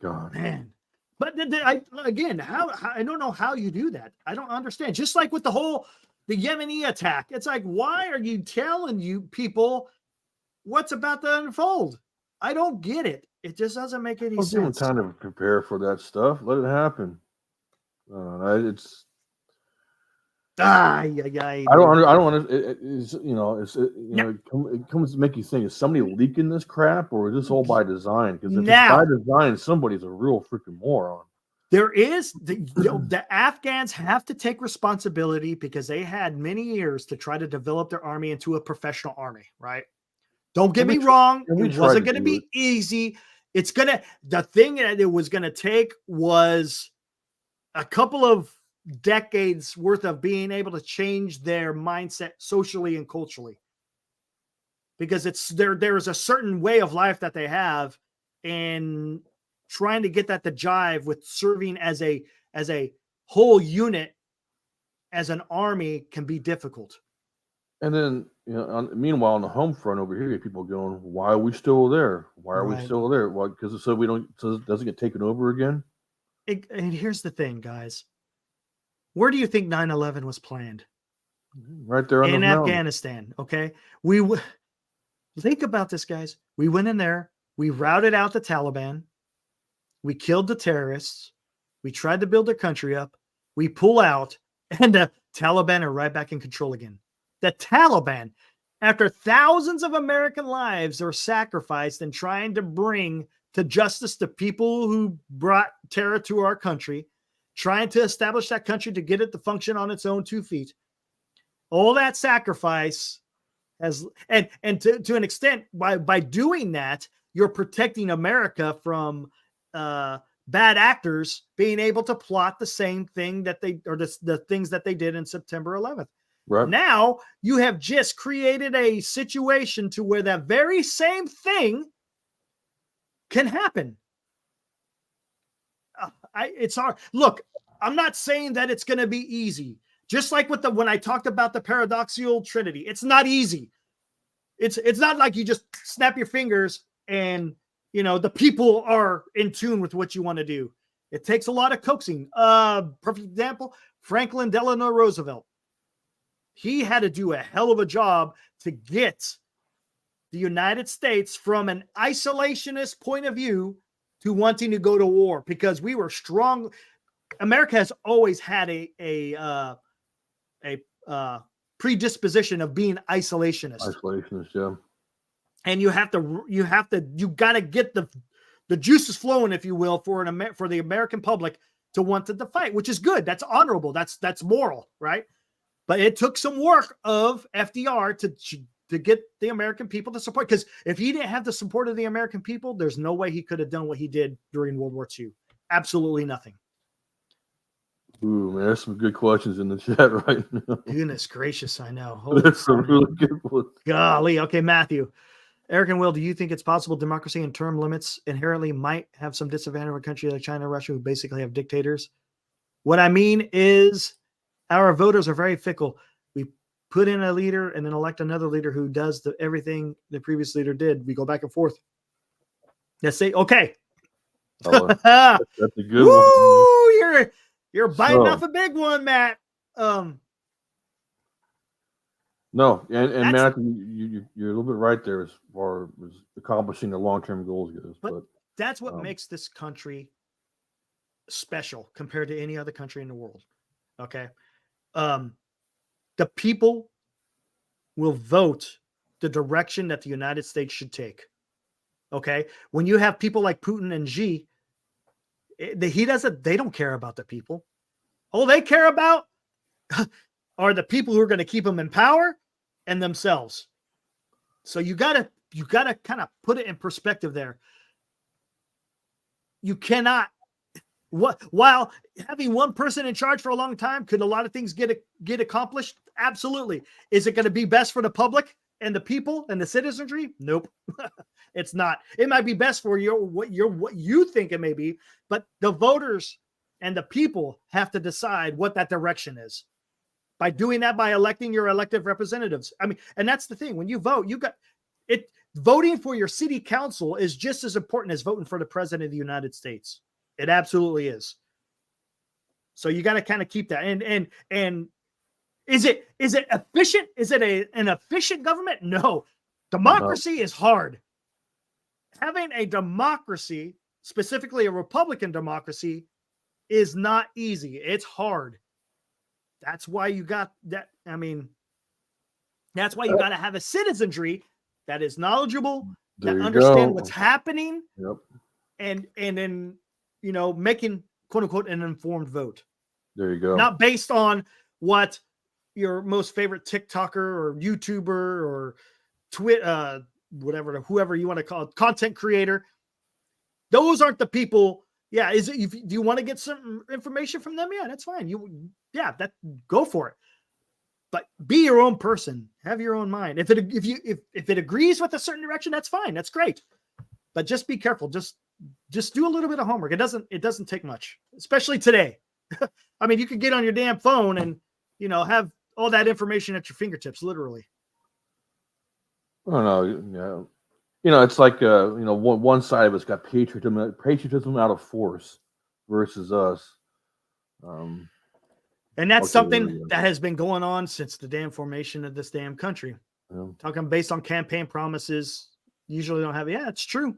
Speaker 2: God.
Speaker 1: Man. But I don't know how you do that. I don't understand. Just like with the Yemeni attack. It's like, why are you telling you people what's about to unfold? I don't get it. It just doesn't make any sense.
Speaker 2: Give them time to prepare for that stuff. Let it happen. It's.
Speaker 1: I
Speaker 2: don't want to. It comes to make you think: is somebody leaking this crap, or is this all by design? Because if it's by design, somebody's a real freaking moron.
Speaker 1: There is the Afghans have to take responsibility because they had many years to try to develop their army into a professional army. Right? Don't get me wrong; it wasn't going to be easy. The thing that it was going to take was a couple of decades worth of being able to change their mindset socially and culturally, because there is a certain way of life that they have, and trying to get that to jive with serving as a whole unit as an army can be difficult.
Speaker 2: And then, meanwhile, on the home front over here, you have people going, "Why are we still there? Why are we still there? Why? Because so it doesn't get taken over again."
Speaker 1: And here's the thing, guys. Where do you think 9/11 was planned?
Speaker 2: Right there in
Speaker 1: Afghanistan. Okay. Think about this, guys. We went in there. We routed out the Taliban. We killed the terrorists. We tried to build their country up. We pull out, and the Taliban are right back in control again. The Taliban, after thousands of American lives are sacrificed in trying to bring to justice the people who brought terror to our country, trying to establish that country to get it to function on its own 2 feet. All that sacrifice has, and to an extent, by doing that, you're protecting America from bad actors being able to plot the same thing the things that they did in September 11th.
Speaker 2: Right.
Speaker 1: Now you have just created a situation to where that very same thing can happen. It's hard. Look, I'm not saying that it's going to be easy. Just like when I talked about the paradoxical Trinity, it's not easy. It's not like you just snap your fingers and the people are in tune with what you want to do. It takes a lot of coaxing. Perfect example: Franklin Delano Roosevelt. He had to do a hell of a job to get the United States from an isolationist point of view to wanting to go to war, because we were strong. America has always had a predisposition of being isolationist.
Speaker 2: Isolationist, yeah.
Speaker 1: And you got to get the juices flowing, if you will, for the American public to want to fight, which is good. That's honorable. That's moral, right? But it took some work of FDR to get the American people to support. Because if he didn't have the support of the American people, there's no way he could have done what he did during World War II. Absolutely nothing.
Speaker 2: Ooh, man, there's some good questions in the chat right now.
Speaker 1: Goodness gracious, I know.
Speaker 2: That's some really good ones.
Speaker 1: Golly. Okay, Matthew. Eric and Will, do you think it's possible democracy and term limits inherently might have some disadvantage of a country like China and Russia, who basically have dictators? What I mean is, Our voters are very fickle. We put in a leader and then elect another leader who does everything the previous leader did. We go back and forth. Let's say, okay.
Speaker 2: Oh, that's a good
Speaker 1: Woo!
Speaker 2: one.
Speaker 1: You're biting off a big one, Matt.
Speaker 2: No, and Matt, you're a little bit right there as far as accomplishing the long-term goals goes. But
Speaker 1: that's what makes this country special compared to any other country in the world. Okay. The people will vote the direction that the United States should take. Okay. When you have people like Putin and Xi, they don't care about the people. All they care about are the people who are going to keep them in power and themselves. So you gotta kind of put it in perspective there. You cannot, while having one person in charge for a long time, could a lot of things get accomplished? Absolutely. Is it going to be best for the public and the people and the citizenry? Nope. It's not. It might be best for what you think it may be, but the voters and the people have to decide what that direction is. By doing that, by electing your elected representatives. I mean, and that's the thing. When you vote, you got it. Voting for your city council is just as important as voting for the president of the United States. It absolutely is. So you got to kind of keep that. And is it efficient? Is it an efficient government? No. Democracy is hard. Having a democracy, specifically a Republican democracy, is not easy. It's hard. That's why you got that. I mean, that's why you got to have a citizenry that is knowledgeable, that understand what's happening, and then, making, quote unquote, an informed vote.
Speaker 2: There you go.
Speaker 1: Not based on what your most favorite TikToker or YouTuber or whoever you want to call it, content creator. Those aren't the people. Yeah, do you want to get some information from them? Yeah, that's fine. Go for it. But be your own person. Have your own mind. If it agrees with a certain direction, that's fine. That's great. But just be careful. Just do a little bit of homework. It doesn't take much, especially today. I mean, you could get on your damn phone and have all that information at your fingertips, literally.
Speaker 2: I don't know. It's like one side of it's got patriotism out of force versus us.
Speaker 1: And that's something that has been going on since the damn formation of this damn country. Yeah. Talking based on campaign promises, usually don't have. Yeah, it's true.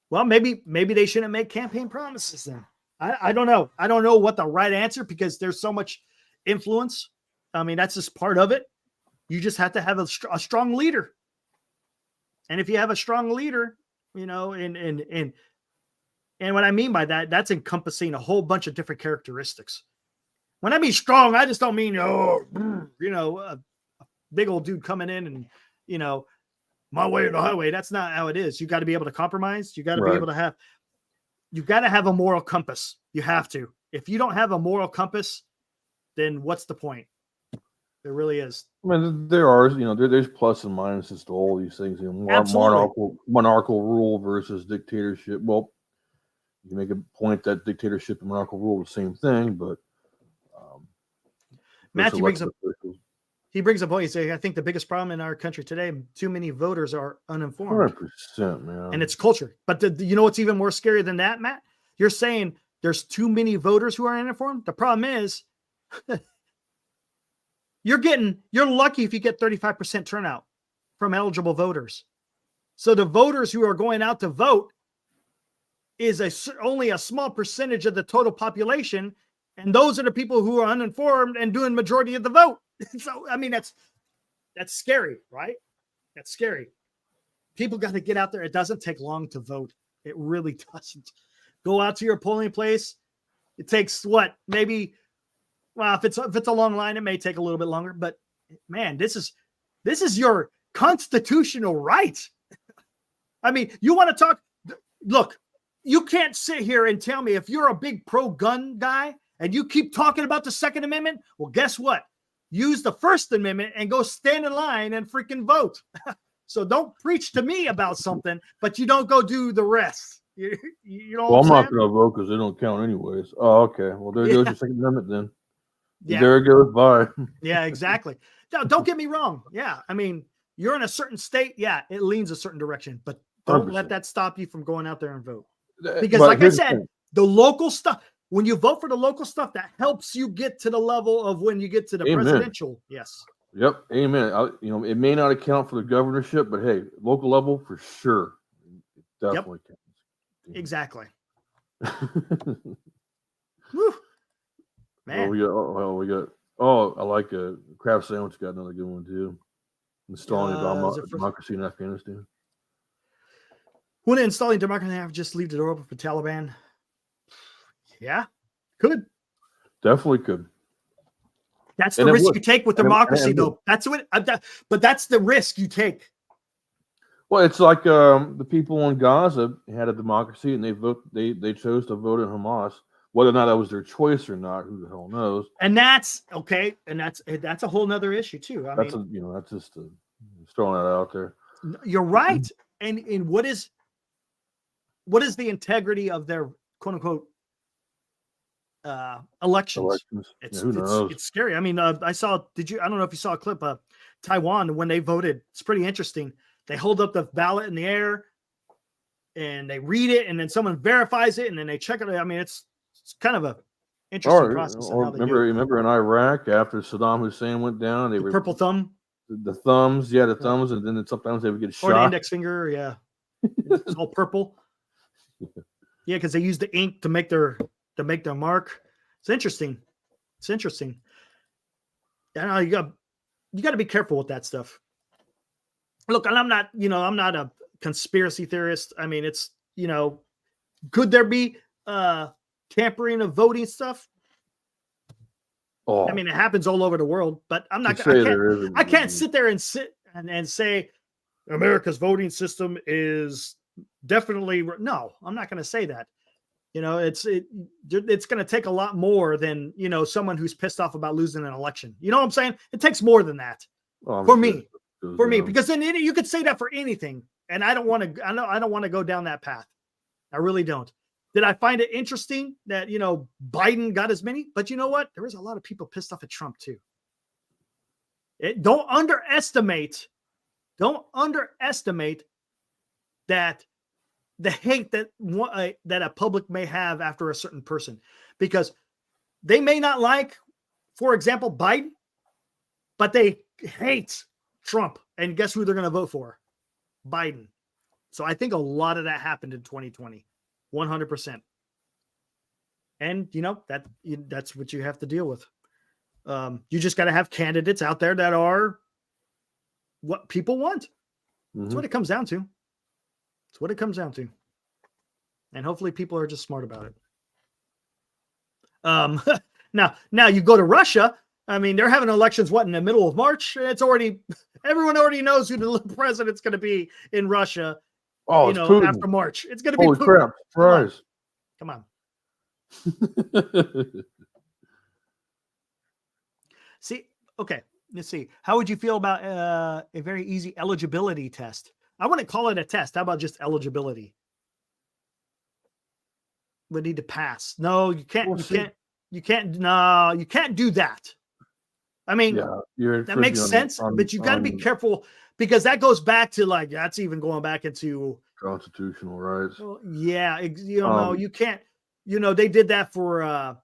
Speaker 1: Well, maybe they shouldn't make campaign promises then. I don't know. I don't know what the right answer, because there's so much influence. I mean, that's just part of it. You just have to have a strong leader. And if you have a strong leader, and what I mean by that, that's encompassing a whole bunch of different characteristics. When I mean strong, I just don't mean, a big old dude coming in and, my way or the highway. That's not how it is. You got to be able to compromise. You got to be able to have a moral compass. You have to. If you don't have a moral compass, then what's the point? There really is.
Speaker 2: I mean, there are, there's plus and minuses to all these things. Monarchical rule versus dictatorship. Well, you can make a point that dictatorship and monarchical rule are the same thing, but
Speaker 1: Matthew brings up a point. He says, I think the biggest problem in our country today, too many voters are uninformed.
Speaker 2: 100%, man.
Speaker 1: And it's culture. But you know what's even more scary than that, Matt? You're saying there's too many voters who are uninformed. The problem is you're lucky if you get 35% turnout from eligible voters. So the voters who are going out to vote is only a small percentage of the total population. And those are the people who are uninformed and doing majority of the vote. So, I mean, that's scary, right? That's scary. People got to get out there. It doesn't take long to vote. It really doesn't. Go out to your polling place. It takes what? Maybe, well, if it's a long line, it may take a little bit longer, but man, this is your constitutional right. I mean, you want to talk, look, you can't sit here and tell me if you're a big pro-gun guy and you keep talking about the Second Amendment, well, guess what? Use the First Amendment and go stand in line and freaking vote. So don't preach to me about something, but you don't go do the rest. You know
Speaker 2: well, I'm not going to vote because they don't count anyways. Oh, okay. Well, there goes your Second Amendment then.
Speaker 1: Yeah.
Speaker 2: There it goes. Bye.
Speaker 1: Yeah, exactly. Now, don't get me wrong. Yeah. I mean, you're in a certain state. Yeah. It leans a certain direction, but don't
Speaker 2: 100%.
Speaker 1: let that stop you from going out there and vote. Because
Speaker 2: But
Speaker 1: like I
Speaker 2: here's the
Speaker 1: said,
Speaker 2: thing.
Speaker 1: the local stuff, when you vote for the local stuff, that helps you get to the level of when you get to the
Speaker 2: Amen.
Speaker 1: presidential. Yes.
Speaker 2: Yep. Amen. It may not account for the governorship, but hey, local level for sure. It definitely counts.
Speaker 1: Exactly.
Speaker 2: Woo.
Speaker 1: Man.
Speaker 2: We got. Oh, I like a crab sandwich. Got another good one too. Installing democracy in Afghanistan.
Speaker 1: When installing democracy, have just leave the door open for Taliban. Yeah, could.
Speaker 2: Definitely could.
Speaker 1: That's the risk you take with democracy, though. That's what. But that's the risk you take.
Speaker 2: Well, it's like the people in Gaza had a democracy, and they chose to vote in Hamas. Whether or not that was their choice or not, who the hell knows?
Speaker 1: And that's okay. And that's a whole nother issue too.
Speaker 2: That's just throwing that out there.
Speaker 1: You're right. And what is the integrity of their quote unquote elections?
Speaker 2: Who knows?
Speaker 1: It's scary. I mean, I don't know if you saw a clip of Taiwan when they voted. It's pretty interesting. They hold up the ballot in the air and they read it, and then someone verifies it, and then they check it. I mean, it's kind of a interesting process.
Speaker 2: Remember in Iraq after Saddam Hussein went down, they were
Speaker 1: purple thumb,
Speaker 2: the thumbs, the thumbs, and then sometimes they would get shot.
Speaker 1: Or the index finger, yeah, it's all purple. Yeah, because they use the ink to make their mark. It's interesting. Yeah, you got to be careful with that stuff. Look, and I'm not a conspiracy theorist. I mean, it's could there be tampering of voting stuff?
Speaker 2: Oh,
Speaker 1: I mean, it happens all over the world, but I'm not. I can't sit there and say America's voting system is definitely no. I'm not going to say that. It's going to take a lot more than someone who's pissed off about losing an election. You know what I'm saying? It takes more than that for me, because then you could say that for anything, and I don't want to. I don't want to go down that path. I really don't. Did I find it interesting that, Biden got as many? But you know what? There was a lot of people pissed off at Trump too. Don't underestimate that the hate that a public may have after a certain person, because they may not like, for example, Biden, but they hate Trump. And guess who they're going to vote for? Biden. So I think a lot of that happened in 2020. 100%. And that's what you have to deal with. You just got to have candidates out there that are what people want. That's what it comes down to. And hopefully people are just smart about it. Now you go to Russia. I mean, they're having elections, in the middle of March? Everyone already knows who the president's going to be in Russia.
Speaker 2: Oh,
Speaker 1: after March, it's going to be
Speaker 2: Holy
Speaker 1: Putin.
Speaker 2: Crap! Surprise!
Speaker 1: Come on. See, okay. Let's see. How would you feel about a very easy eligibility test? I wouldn't call it a test. How about just eligibility? We need to pass. No, you can't. You can't do that. I mean, that makes sense, but you got to be careful. Because that goes back to that's even going back into
Speaker 2: constitutional rights.
Speaker 1: Well, yeah, you can't. They did that for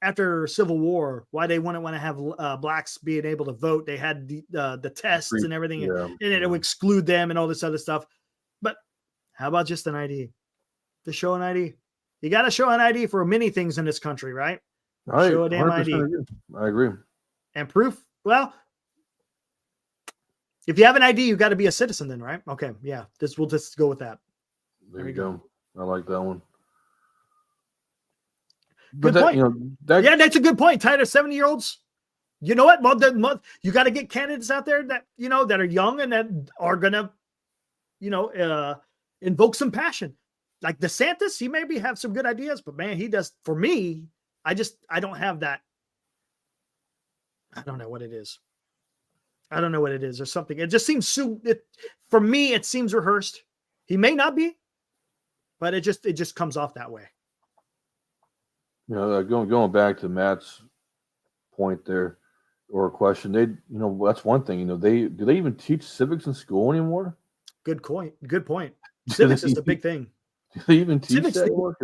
Speaker 1: after Civil War. Why they wouldn't want to have blacks being able to vote? They had the tests and everything, and it would exclude them and all this other stuff. But how about just an ID? To show an ID, you got to show an ID for many things in this country, right? Show a damn ID.
Speaker 2: I agree.
Speaker 1: And proof. Well. If you have an ID, you got to be a citizen then, right? Okay. Yeah. We'll just go with that.
Speaker 2: There you go. I like that one.
Speaker 1: Good point. That's a good point. Tired of 70-year-olds. You know what? Well, you got to get candidates out there that, that are young and that are going to, invoke some passion. Like DeSantis, he maybe have some good ideas, but man, he does. For me, I don't have that. I don't know what it is. There's something. It just seems for me, it seems rehearsed. He may not be, but it just comes off that way.
Speaker 2: Going back to Matt's point there or a question. That's one thing. Do they even teach civics in school anymore?
Speaker 1: Good point. Good point. Civics is the big thing.
Speaker 2: Do they even teach
Speaker 1: Civics
Speaker 2: that anymore?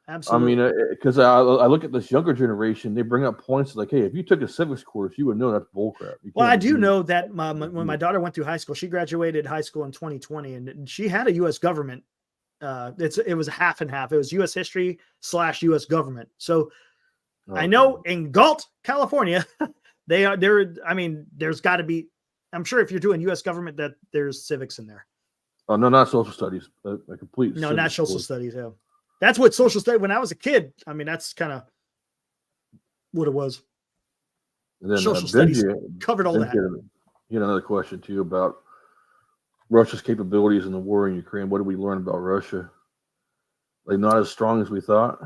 Speaker 1: Absolutely.
Speaker 2: I mean, because I look at this younger generation, they bring up points like, "Hey, if you took a civics course, you would know that's bullcrap."
Speaker 1: Well, I do know that when my daughter went through high school, she graduated high school in 2020, and she had a U.S. government. It was half and half. It was U.S. history / U.S. government. So I know in Galt, California, I mean, there's got to be. I'm sure if you're doing U.S. government, that there's civics in there.
Speaker 2: Oh no, not social studies. A complete.
Speaker 1: No, not social studies. Yeah. That's what social studies. When I was a kid, I mean, that's kind of what it was.
Speaker 2: And then
Speaker 1: social studies covered all that.
Speaker 2: You had another question too about Russia's capabilities in the war in Ukraine. What did we learn about Russia? Like not as strong as we thought.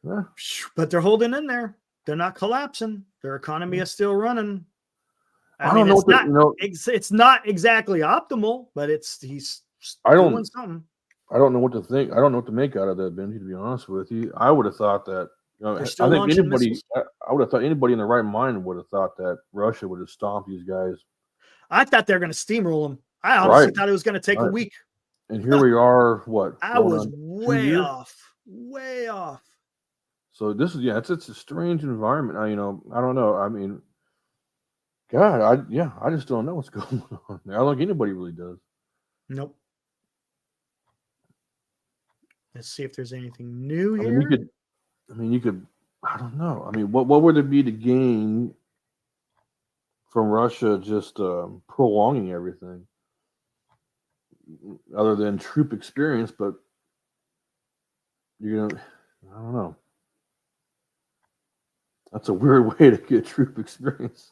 Speaker 2: Yeah.
Speaker 1: But they're holding in there. They're not collapsing. Their economy is still running.
Speaker 2: I mean,
Speaker 1: it's not exactly optimal, but he's doing something.
Speaker 2: I don't know what to think. I don't know what to make out of that, Benji, to be honest with you. I would have thought that, I would have thought anybody in the right mind would have thought that Russia would have stomped these guys.
Speaker 1: I thought they were going to steamroll them. I honestly thought it was going to take a week.
Speaker 2: And here we are, what?
Speaker 1: I was way off.
Speaker 2: So this is, it's a strange environment. I don't know. I mean, God, I just don't know what's going on there. I don't think anybody really does.
Speaker 1: Nope. Let's see if there's anything new here.
Speaker 2: You could. I don't know. I mean, what would there be to gain from Russia just prolonging everything, other than troop experience? But I don't know. That's a weird way to get troop experience.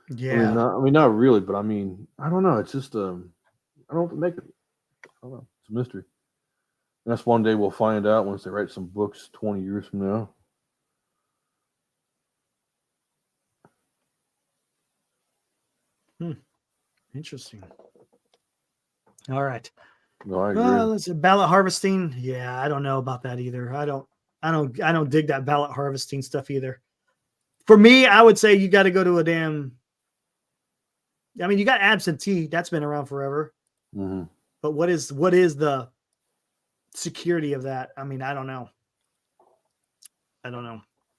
Speaker 1: Yeah.
Speaker 2: I mean, not really, but I mean, I don't know. It's just I don't know what to make of it. I don't know. It's a mystery. And that's one day we'll find out once they write some books 20 years from now.
Speaker 1: Interesting. All right.
Speaker 2: No, I agree.
Speaker 1: Let's see, ballot harvesting. Yeah, I don't know about that either. I don't dig that ballot harvesting stuff either. For me, I would say you got to go to you got absentee. That's been around forever.
Speaker 2: Mm-hmm.
Speaker 1: But what is the security of that? I mean, I don't know.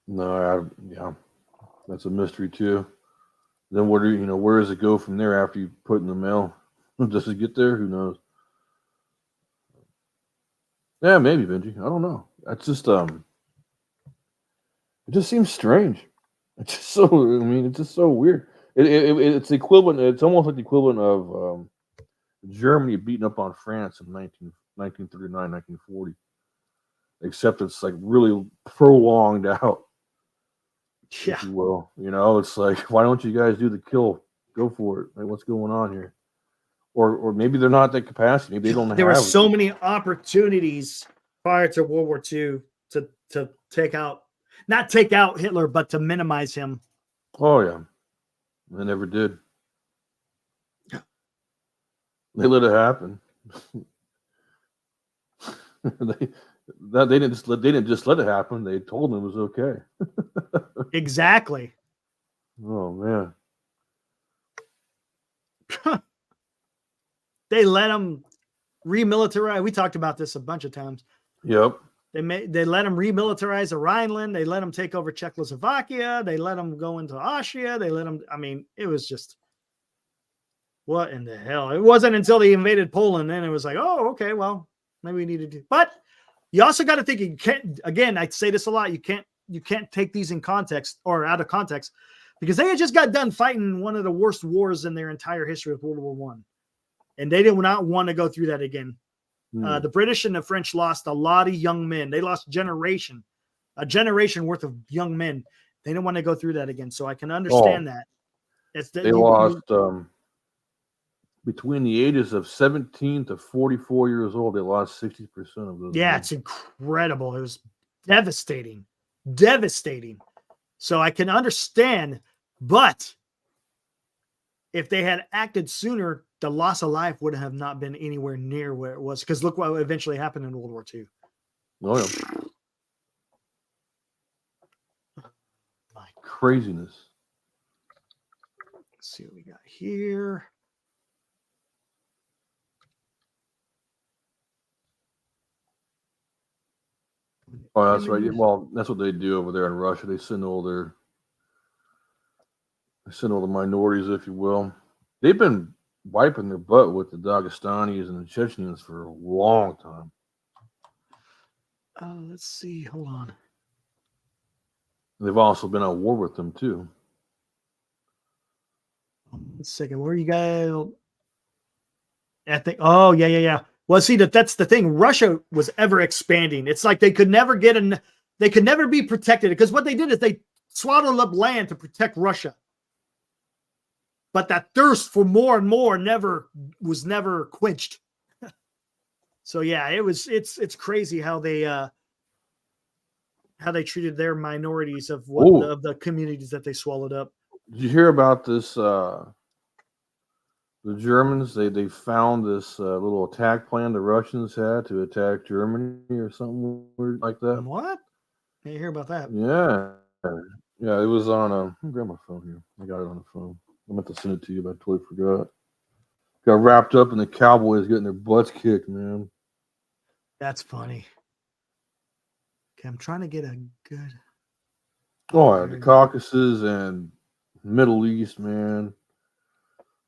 Speaker 2: No, that's a mystery too. Then where does it go from there after you put it in the mail? Does it get there? Who knows? Yeah, maybe, Benji. I don't know. That's just it just seems strange. It's just it's just so weird. It's the equivalent. It's almost like the equivalent of Germany beating up on France in 1939, 1940. Except it's like really prolonged out.
Speaker 1: Yeah.
Speaker 2: If you will. It's like, why don't you guys do the kill? Go for it. Like, what's going on here? Or maybe they're not that capacity. Maybe they don't have.
Speaker 1: There were so many opportunities prior to World War II to not take out Hitler, but to minimize him.
Speaker 2: Oh yeah. They never did. They let it happen. They didn't just let it happen. They told them it was okay.
Speaker 1: Exactly.
Speaker 2: Oh man.
Speaker 1: They let them remilitarize. We talked about this a bunch of times.
Speaker 2: Yep.
Speaker 1: They let them remilitarize the Rhineland. They let them take over Czechoslovakia. They let them go into Austria. They let them. I mean, it was just what in the hell? It wasn't until they invaded Poland, then it was like, oh, okay, well, maybe we need to do. But you also got to think you can't. Again, I say this a lot. You can't take these in context or out of context, because they had just got done fighting one of the worst wars in their entire history of World War I, and they did not want to go through that again. The British and the French lost a lot of young men. They lost a generation worth of young men. They didn't want to go through that again. So I can understand that.
Speaker 2: They lost between the ages of 17 to 44 years old. They lost 60% of those.
Speaker 1: Yeah, men. It's incredible. It was devastating. So I can understand, but if they had acted sooner, the loss of life would have not been anywhere near where it was. Because look what eventually happened in World War II.
Speaker 2: Oh, yeah.
Speaker 1: My
Speaker 2: craziness.
Speaker 1: Let's see what we got here.
Speaker 2: Oh, that's right. Well, that's what they do over there in Russia. They send all the minorities, if you will. They've been wiping their butt with the Dagestanis and the Chechens for a long time.
Speaker 1: Let's see. Hold on.
Speaker 2: They've also been at war with them too.
Speaker 1: One second. Where you guys? I think. Oh, yeah. Well, see, that's the thing. Russia was ever expanding. It's like they could never they could never be protected, because what they did is they swaddled up land to protect Russia. But that thirst for more and more was never quenched. So yeah, it's crazy how they treated their minorities of the communities that they swallowed up.
Speaker 2: Did you hear about this? The Germans, they found this little attack plan the Russians had to attack Germany or something weird like that.
Speaker 1: What? I didn't hear about that.
Speaker 2: Yeah. It was on let me grab my phone here. I got it on the phone. I meant to send it to you, but I totally forgot. Got wrapped up in the Cowboys getting their butts kicked, man.
Speaker 1: That's funny. Okay, I'm trying to get a good.
Speaker 2: Oh, the Caucasus and Middle East, man.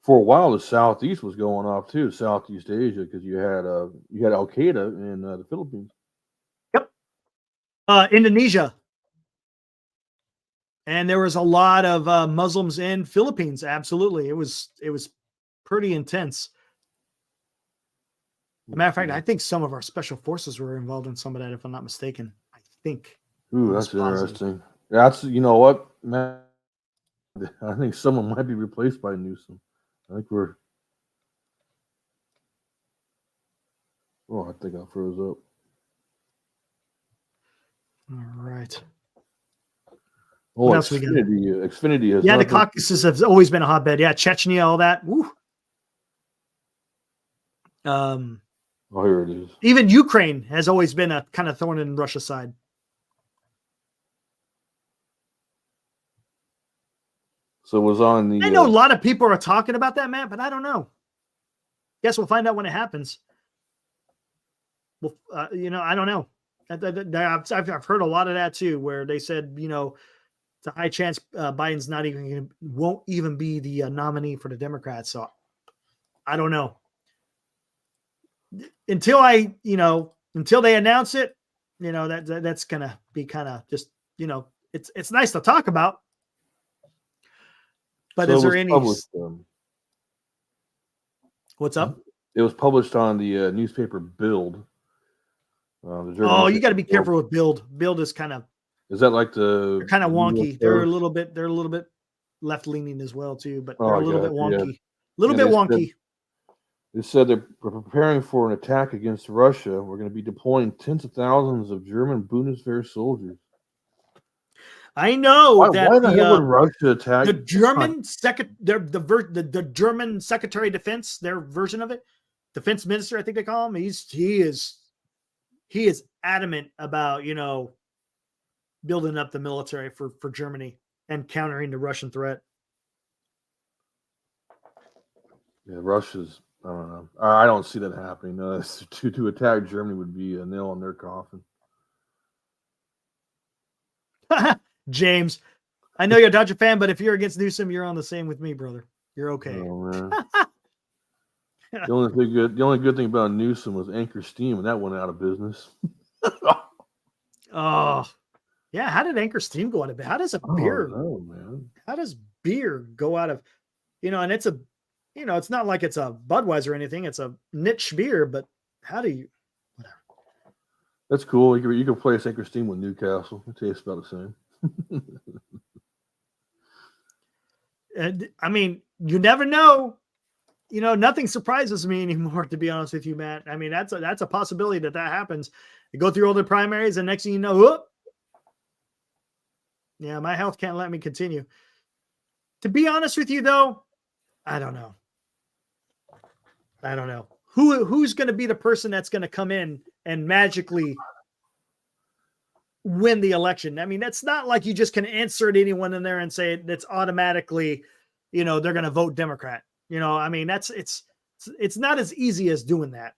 Speaker 2: For a while, the Southeast was going off too, Southeast Asia, because you had Al Qaeda in the Philippines.
Speaker 1: Yep. Indonesia. And there was a lot of Muslims in Philippines. Absolutely. It was pretty intense. As a matter of fact, I think some of our special forces were involved in some of that, if I'm not mistaken. I think.
Speaker 2: Ooh, that's interesting. That's, you know what, man? I think someone might be replaced by Newsom. I think I think I froze up.
Speaker 1: All right.
Speaker 2: Oh, what else Xfinity has.
Speaker 1: Yeah, the Caucasus has always been a hotbed. Yeah, Chechnya, all that. Woo.
Speaker 2: Here it is.
Speaker 1: Even Ukraine has always been a kind of thorn in Russia's side.
Speaker 2: So it was on the.
Speaker 1: I know a lot of people are talking about that, Matt, but I don't know. Guess we'll find out when it happens. Well, I don't know. I've heard a lot of that too, where they said, it's a high chance Biden's won't even be the nominee for the Democrats. So I don't know. Until they announce it, that's gonna be kind of just, it's nice to talk about. But is there any? What's up?
Speaker 2: It was published on the newspaper Bild.
Speaker 1: You got to be careful with Bild. Bild is kind of.
Speaker 2: Is that like they're
Speaker 1: kind of wonky? They're a little bit left leaning as well too, but they're a little bit wonky. Wonky.
Speaker 2: They said they're preparing for an attack against Russia. We're going to be deploying tens of thousands of German Bundeswehr soldiers.
Speaker 1: I know
Speaker 2: why the hell would Russia attack
Speaker 1: the German the German Secretary of Defense, their version of it, Defense Minister, I think they call him. He is adamant about building up the military for Germany and countering the Russian threat.
Speaker 2: Yeah, Russia's. I don't know. I don't see that happening. To attack Germany would be a nail in their coffin.
Speaker 1: James, I know you're a Dodger fan, but if you're against Newsom, you're on the same with me, brother. You're okay.
Speaker 2: Oh, man. The only good thing about Newsom was Anchor Steam, and that went out of business.
Speaker 1: Oh, yeah. How did Anchor Steam go out of business? How does beer?
Speaker 2: Man.
Speaker 1: How does beer go out of? And it's it's not like it's a Budweiser or anything. It's a niche beer, but how do you? Whatever.
Speaker 2: That's cool. You can play Anchor Steam with Newcastle. It tastes about the same.
Speaker 1: And I mean, you never know. Nothing surprises me anymore, to be honest with you, Matt. I mean, that's a possibility that happens. You go through all the primaries, and next thing you know, whoop. Yeah, my health can't let me continue. To be honest with you, though, I don't know. Who's going to be the person that's going to come in and magically win the election. I mean, that's not like you just can insert anyone in there and say that's automatically, they're going to vote Democrat. I mean, it's not as easy as doing that.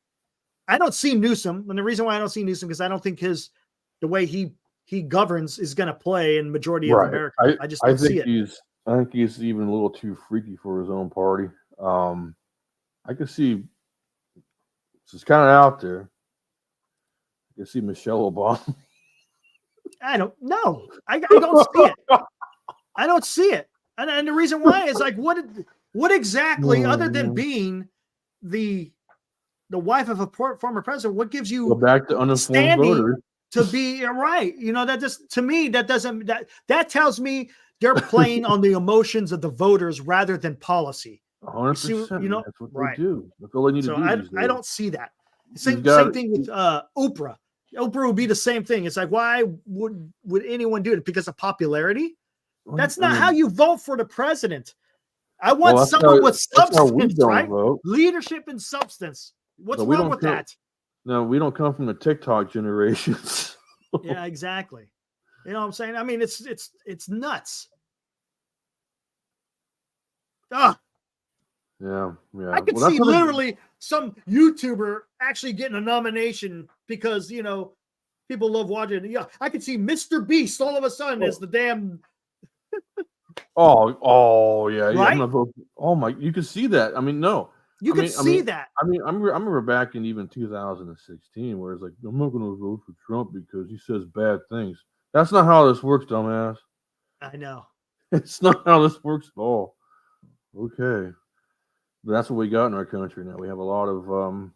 Speaker 1: I don't see Newsom, and the reason why I don't see Newsom because I don't think the way he governs is going to play in majority of America. I just don't see it.
Speaker 2: I think he's even a little too freaky for his own party. I can see it's kind of out there. I can see Michelle Obama.
Speaker 1: I don't know. I don't see it. I don't see it. And the reason why is like, what exactly, other than being the wife of a former president, what gives you
Speaker 2: back to uninformed voters
Speaker 1: to be right? That just, to me, that tells me they're playing on the emotions of the voters rather than policy.
Speaker 2: 100%. That's what they do. That's all they need to do.
Speaker 1: I don't see that. Same thing with Oprah. Oprah would be the same thing. It's like, why would anyone do it? Because of popularity? That's not how you vote for the president. I want someone with substance, right? Vote. Leadership and substance. What's wrong with that?
Speaker 2: No, we don't come from the TikTok generations.
Speaker 1: Yeah, exactly. You know what I'm saying? I mean, it's nuts. Ah.
Speaker 2: Yeah.
Speaker 1: I could see literally some YouTuber actually getting a nomination because, people love watching. Yeah, I could see Mr. Beast all of a sudden as the damn.
Speaker 2: Oh, yeah.
Speaker 1: Right?
Speaker 2: Oh, my. You can see that. I mean, no.
Speaker 1: You can see that.
Speaker 2: I mean, I remember back in even 2016 where it's like, I'm not going to vote for Trump because he says bad things. That's not how this works, dumbass.
Speaker 1: I know.
Speaker 2: It's not how this works at all. Okay. That's what we got in our country now. We have a lot of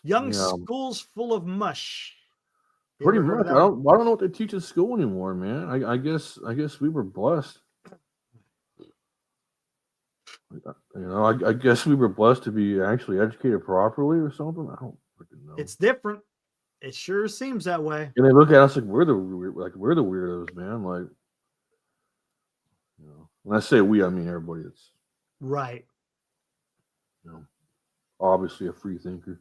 Speaker 1: young schools full of mush.
Speaker 2: Pretty much. I don't know what they teach at school anymore, man. I guess we were blessed. I guess we were blessed to be actually educated properly or something. I don't freaking know.
Speaker 1: It's different. It sure seems that way.
Speaker 2: And they look at us like we're the weirdos, man. Like, when I say we, I mean everybody that's
Speaker 1: right.
Speaker 2: Obviously a free thinker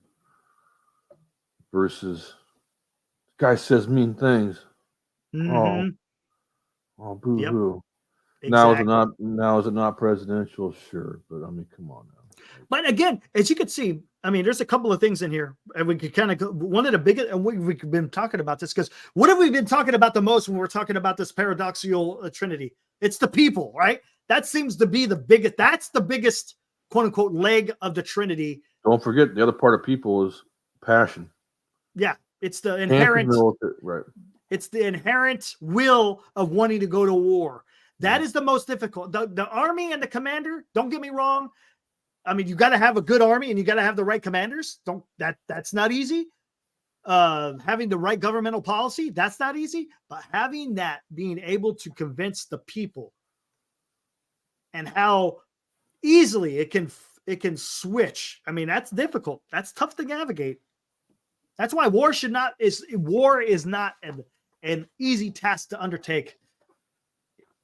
Speaker 2: versus guy says mean things.
Speaker 1: Mm-hmm.
Speaker 2: Oh, boo hoo. Yep.
Speaker 1: Exactly.
Speaker 2: Now is it not presidential? Sure, but I mean, come on now.
Speaker 1: But again, as you can see, I mean, there's a couple of things in here, and we could kind of go. One of the biggest, and we've been talking about this because what have we been talking about the most when we're talking about this paradoxical Trinity? It's the people, right? That seems to be the biggest. That's the biggest, quote unquote, leg of the Trinity.
Speaker 2: Don't forget the other part of people is passion.
Speaker 1: Yeah, it's the inherent.
Speaker 2: Right.
Speaker 1: It's the inherent will of wanting to go to war. That is the most difficult. The army and the commander, don't get me wrong. I mean, you got to have a good army and you got to have the right commanders. That's not easy. Having the right governmental policy, that's not easy. But having that, being able to convince the people and how easily it can switch. I mean, that's difficult. That's tough to navigate. That's why war is not an easy task to undertake.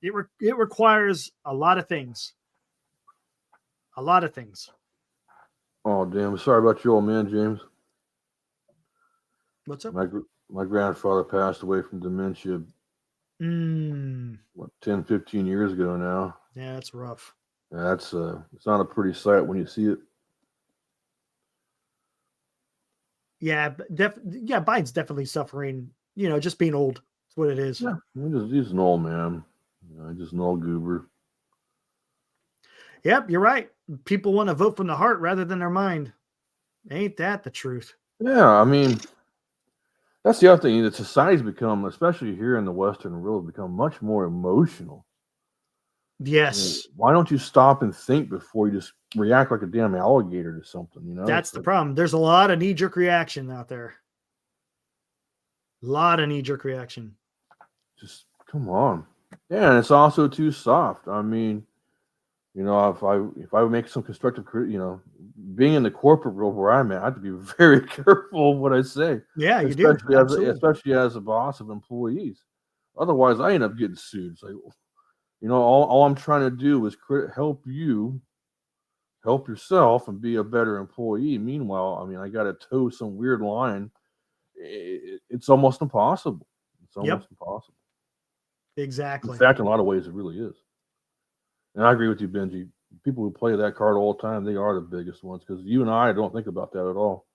Speaker 1: It requires a lot of things. A lot of things.
Speaker 2: Oh, damn. Sorry about you, old man, James.
Speaker 1: What's up?
Speaker 2: My grandfather passed away from dementia, 10, 15 years ago now.
Speaker 1: Yeah, that's rough.
Speaker 2: Yeah, it's not a pretty sight when you see it.
Speaker 1: Yeah, Biden's definitely suffering, just being old. That's what it is.
Speaker 2: Yeah, he's an old man. Just an old goober.
Speaker 1: Yep, you're right. People want to vote from the heart rather than their mind. Ain't that the truth?
Speaker 2: Yeah, I mean, that's the other thing that society's become, especially here in the Western world, become much more emotional.
Speaker 1: Yes.
Speaker 2: Why don't you stop and think before you just react like a damn alligator to something?
Speaker 1: That's the problem. There's a lot of knee-jerk reaction out there. A lot of knee-jerk reaction.
Speaker 2: Just come on. Yeah, and it's also too soft. I mean, if I would make some constructive, being in the corporate world where I'm at, I have to be very careful of what I say.
Speaker 1: Yeah, you
Speaker 2: do. Especially as a boss of employees. Otherwise, I end up getting sued. It's like, all I'm trying to do is help you, help yourself, and be a better employee. Meanwhile, I mean, I got to toe some weird line it's almost impossible. It's almost impossible.
Speaker 1: Exactly.
Speaker 2: In fact, in a lot of ways, it really is. And I agree with you, Benji. People who play that card all the time, they are the biggest ones, because you and I don't think about that at all.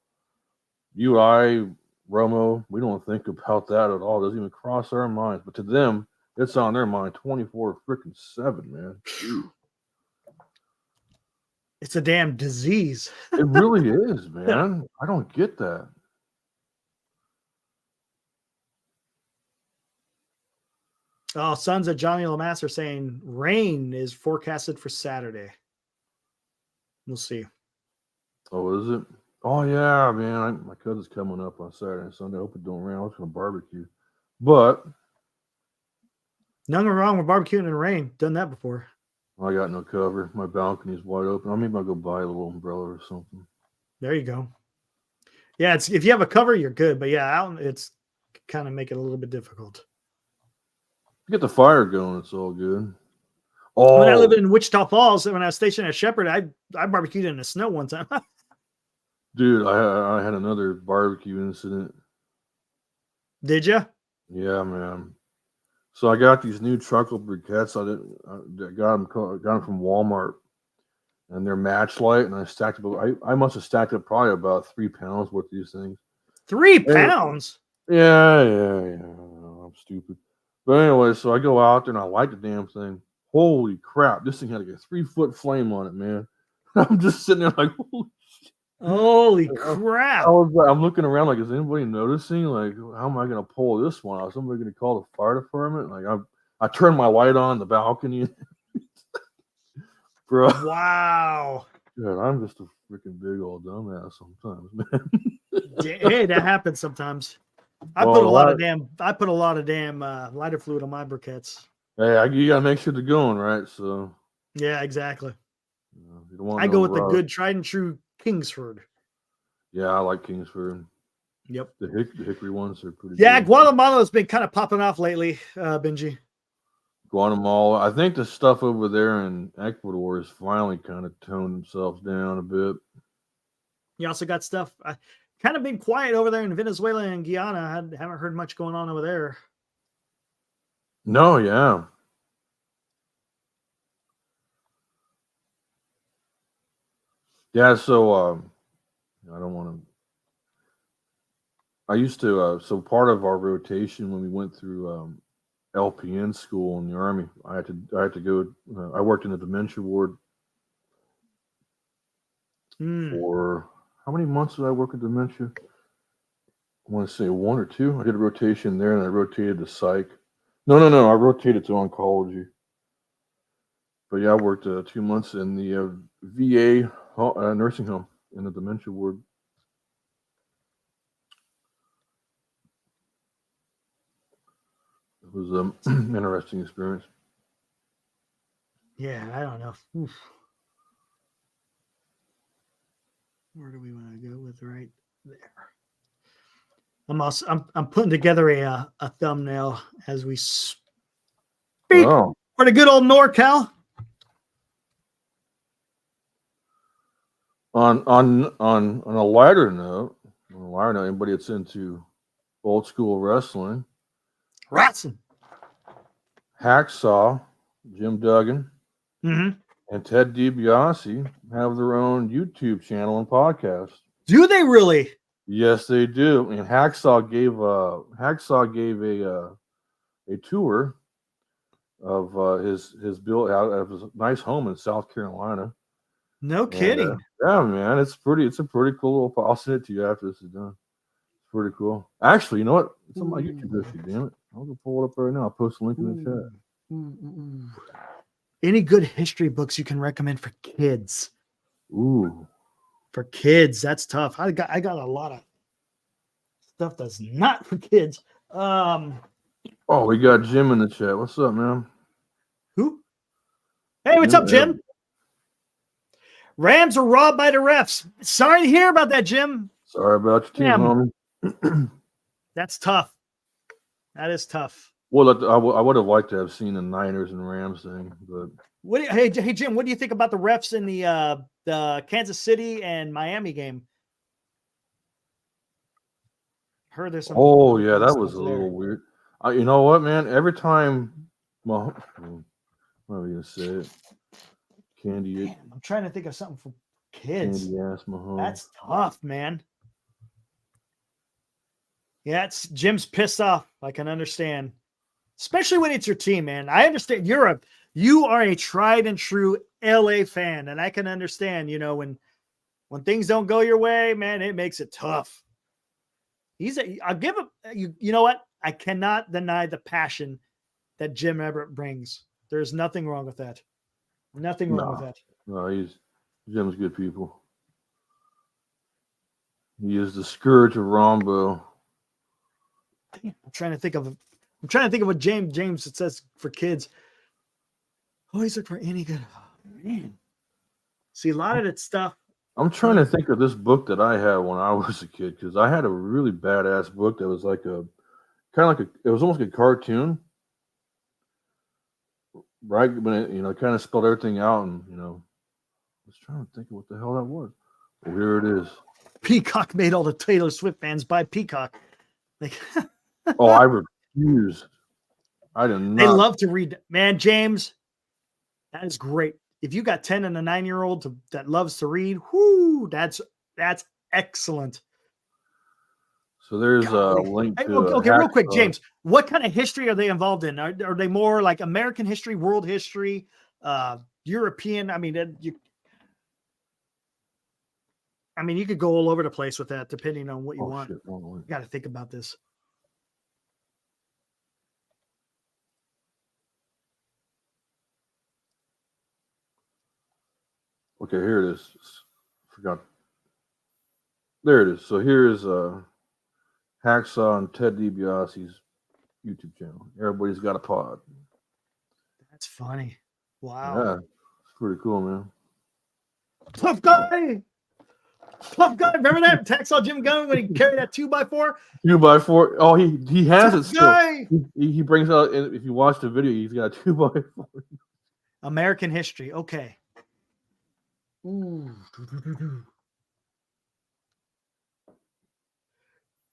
Speaker 2: You, I, Romo, we don't think about that at all. It doesn't even cross our minds. But to them, it's on their mind 24/7, man. Jeez.
Speaker 1: It's a damn disease.
Speaker 2: It really is, man. I don't get that.
Speaker 1: Oh, sons of Johnny Lamass are saying rain is forecasted for Saturday. We'll see.
Speaker 2: Oh, is it? Oh, yeah, man. My cousin's coming up on Saturday and Sunday. I hope it don't rain. I was going to barbecue. But
Speaker 1: nothing wrong with barbecuing in the rain. Done that before.
Speaker 2: I got no cover. My balcony's wide open. Maybe I'll go buy a little umbrella or something.
Speaker 1: There you go. Yeah, it's if you have a cover, you're good. But yeah, out it's kind of make it a little bit difficult.
Speaker 2: Get the fire going. It's all good. Oh,
Speaker 1: when I lived in Wichita Falls, when I was stationed at Shepherd, I barbecued in the snow one time.
Speaker 2: Dude, I had another barbecue incident.
Speaker 1: Did you?
Speaker 2: Yeah, man. So I got these new charcoal briquettes. I got them from Walmart, and they're match light. And I stacked up. I must have stacked up probably about 3 pounds worth of these things. 3
Speaker 1: pounds?
Speaker 2: Yeah. I'm stupid. But anyway, so I go out there and I light the damn thing. Holy crap! This thing had like a 3-foot flame on it, man. I'm just sitting there like,
Speaker 1: holy crap!
Speaker 2: I'm looking around like, is anybody noticing? Like, how am I going to pull this one out? Is somebody going to call the fire department? Like, I turned my light on the balcony. Bro.
Speaker 1: Wow.
Speaker 2: God, I'm just a freaking big old dumbass sometimes, man.
Speaker 1: Hey, that happens sometimes. I put a lot of damn lighter fluid on my briquettes.
Speaker 2: Hey, you gotta make sure they're going right. So
Speaker 1: yeah, exactly.
Speaker 2: You don't want
Speaker 1: I go with the good tried and true Kingsford.
Speaker 2: Yeah, I like Kingsford.
Speaker 1: Yep.
Speaker 2: The hickory ones are pretty.
Speaker 1: Yeah,
Speaker 2: good.
Speaker 1: Guatemala's been kind of popping off lately, Benji.
Speaker 2: Guatemala. I think the stuff over there in Ecuador has finally kind of toned themselves down a bit.
Speaker 1: You also got stuff kind of been quiet over there in Venezuela and Guyana. I haven't heard much going on over there.
Speaker 2: No, yeah. Yeah, so I don't want to. I used to. So part of our rotation when we went through LPN school in the Army, I had to go. I worked in the dementia ward for how many months did I work in dementia? I want to say 1 or 2. I did a rotation there, and I rotated to psych. No. I rotated to oncology. But yeah, I worked 2 months in the VA nursing home in the dementia ward. It was an interesting experience.
Speaker 1: Yeah, I don't know. Oof. Where do we want to go with right there? I'm putting together a thumbnail as we speak for the good old NorCal.
Speaker 2: On a lighter note, anybody that's into old school wrestling, Hacksaw, Jim Duggan, and Ted DiBiase have their own YouTube channel and podcast.
Speaker 1: Do they really?
Speaker 2: Yes, they do. And Hacksaw gave a tour of his build out of his nice home in South Carolina.
Speaker 1: No kidding.
Speaker 2: Yeah, man, it's a pretty cool little. I'll send it to you after this is done. It's pretty cool. Actually, you know what? It's on my YouTube history. Damn it! I'll go pull it up right now. I'll post a link in the chat.
Speaker 1: Any good history books you can recommend for kids?
Speaker 2: Ooh,
Speaker 1: for kids, that's tough. I got a lot of stuff that's not for kids.
Speaker 2: Oh, we got Jim in the chat. What's up, man?
Speaker 1: Who? Hey, what's up, Jim? Rams are robbed by the refs. Sorry to hear about that, Jim.
Speaker 2: Sorry about your team, homie.
Speaker 1: That's tough. That is tough.
Speaker 2: Well, I would have liked to have seen the Niners and Rams thing, but
Speaker 1: hey, Jim, what do you think about the refs in the Kansas City and Miami game? Heard there's some.
Speaker 2: Oh yeah, that was a
Speaker 1: there.
Speaker 2: little weird. You know what, man? Every time, well, what are we gonna say? It? Candy.
Speaker 1: Man, I'm trying to think of something for kids.
Speaker 2: Candy ass Mahomes.
Speaker 1: That's tough, man. Yeah, Jim's pissed off. I can understand, especially when it's your team, man. I understand you are a tried and true LA fan, and I can understand. You know, when things don't go your way, man, it makes it tough. I'll give him. You know what? I cannot deny the passion that Jim Everett brings. There's nothing wrong with that. Nothing wrong with that.
Speaker 2: No, Jim's good people. He is the scourge of Rombo.
Speaker 1: I'm trying to think of what James it says for kids. Always look for any good. Oh, man. See, a lot of that stuff.
Speaker 2: I'm trying to think of this book that I had when I was a kid, because I had a really badass book that was like it was almost like a cartoon, right? But it kind of spelled everything out, and I was trying to think of what the hell that was. Well, here it is.
Speaker 1: Peacock made all the Taylor Swift fans buy Peacock. Like,
Speaker 2: oh, I refuse. I did not.
Speaker 1: They love to read. Man, James, that is great. If you got 10 and a 9-year-old that loves to read, whoo, that's excellent.
Speaker 2: So there's a link to
Speaker 1: okay, real quick, James. What kind of history are they involved in? Are they more like American history, world history, European? I mean, you could go all over the place with that, depending on what you want.
Speaker 2: Shit.
Speaker 1: You got to think about this.
Speaker 2: Okay, here it is. Forgot. There it is. So here's Hacksaw and Ted DiBiase's YouTube channel. Everybody's got a pod.
Speaker 1: That's funny. Wow.
Speaker 2: Yeah, it's pretty cool, man.
Speaker 1: Tough guy. Remember that Hacksaw Jim Gunn when he carried that 2x4?
Speaker 2: 2x4. Oh, he has it still.
Speaker 1: Guy.
Speaker 2: He brings out. If you watch the video, he's got a 2x4.
Speaker 1: American history. Okay. Ooh.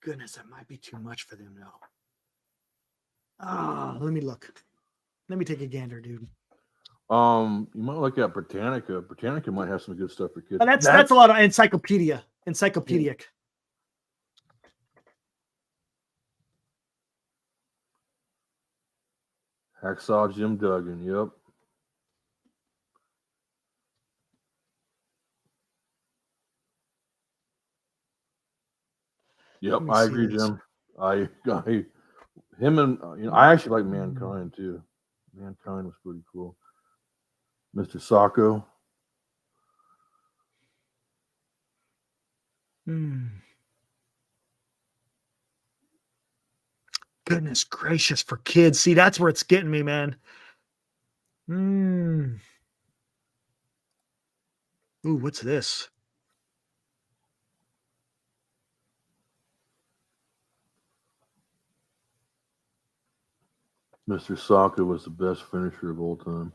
Speaker 1: Goodness, that might be too much for them, though. Let me look. Let me take a gander, dude.
Speaker 2: You might look at Britannica. Britannica might have some good stuff for kids.
Speaker 1: That's a lot of encyclopedic.
Speaker 2: Hacksaw Jim Duggan. Yep. Yep, I agree, Jim. Him and I actually like Mankind too. Mankind was pretty cool. Mr. Sacco.
Speaker 1: Goodness gracious, for kids. See, that's where it's getting me, man. Ooh, what's this?
Speaker 2: Mr. Sacco was the best finisher of all time.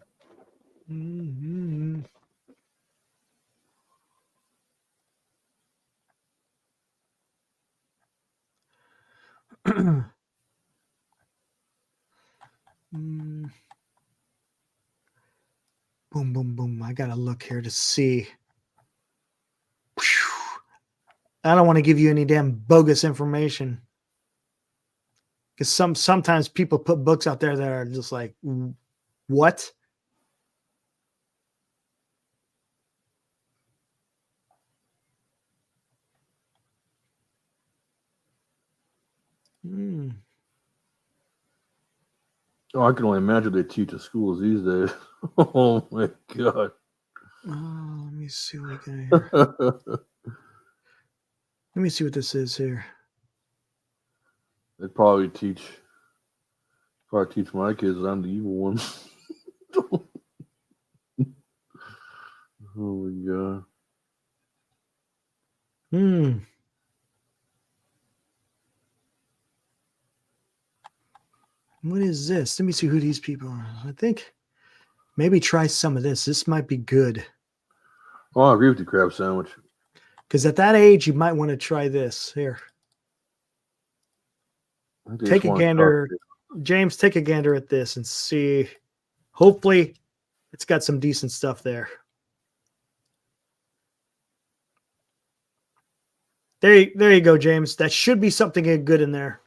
Speaker 1: Boom, boom, boom. I gotta look here to see. Whew. I don't want to give you any damn bogus information. Because sometimes people put books out there that are just like, what?
Speaker 2: Oh, I can only imagine they teach at schools these days. Oh my god.
Speaker 1: Let me see what we got here. Let me see what this is here.
Speaker 2: They'd probably teach my kids that I'm the evil one. Oh my god.
Speaker 1: What is this? Let me see who these people are. I think maybe try some of this. This might be good.
Speaker 2: Oh, I agree with you, crab sandwich.
Speaker 1: Because at that age, you might want to try this. Here. take a gander. James, take a gander at this and see. Hopefully, it's got some decent stuff there. There you go, James. That should be something good in there.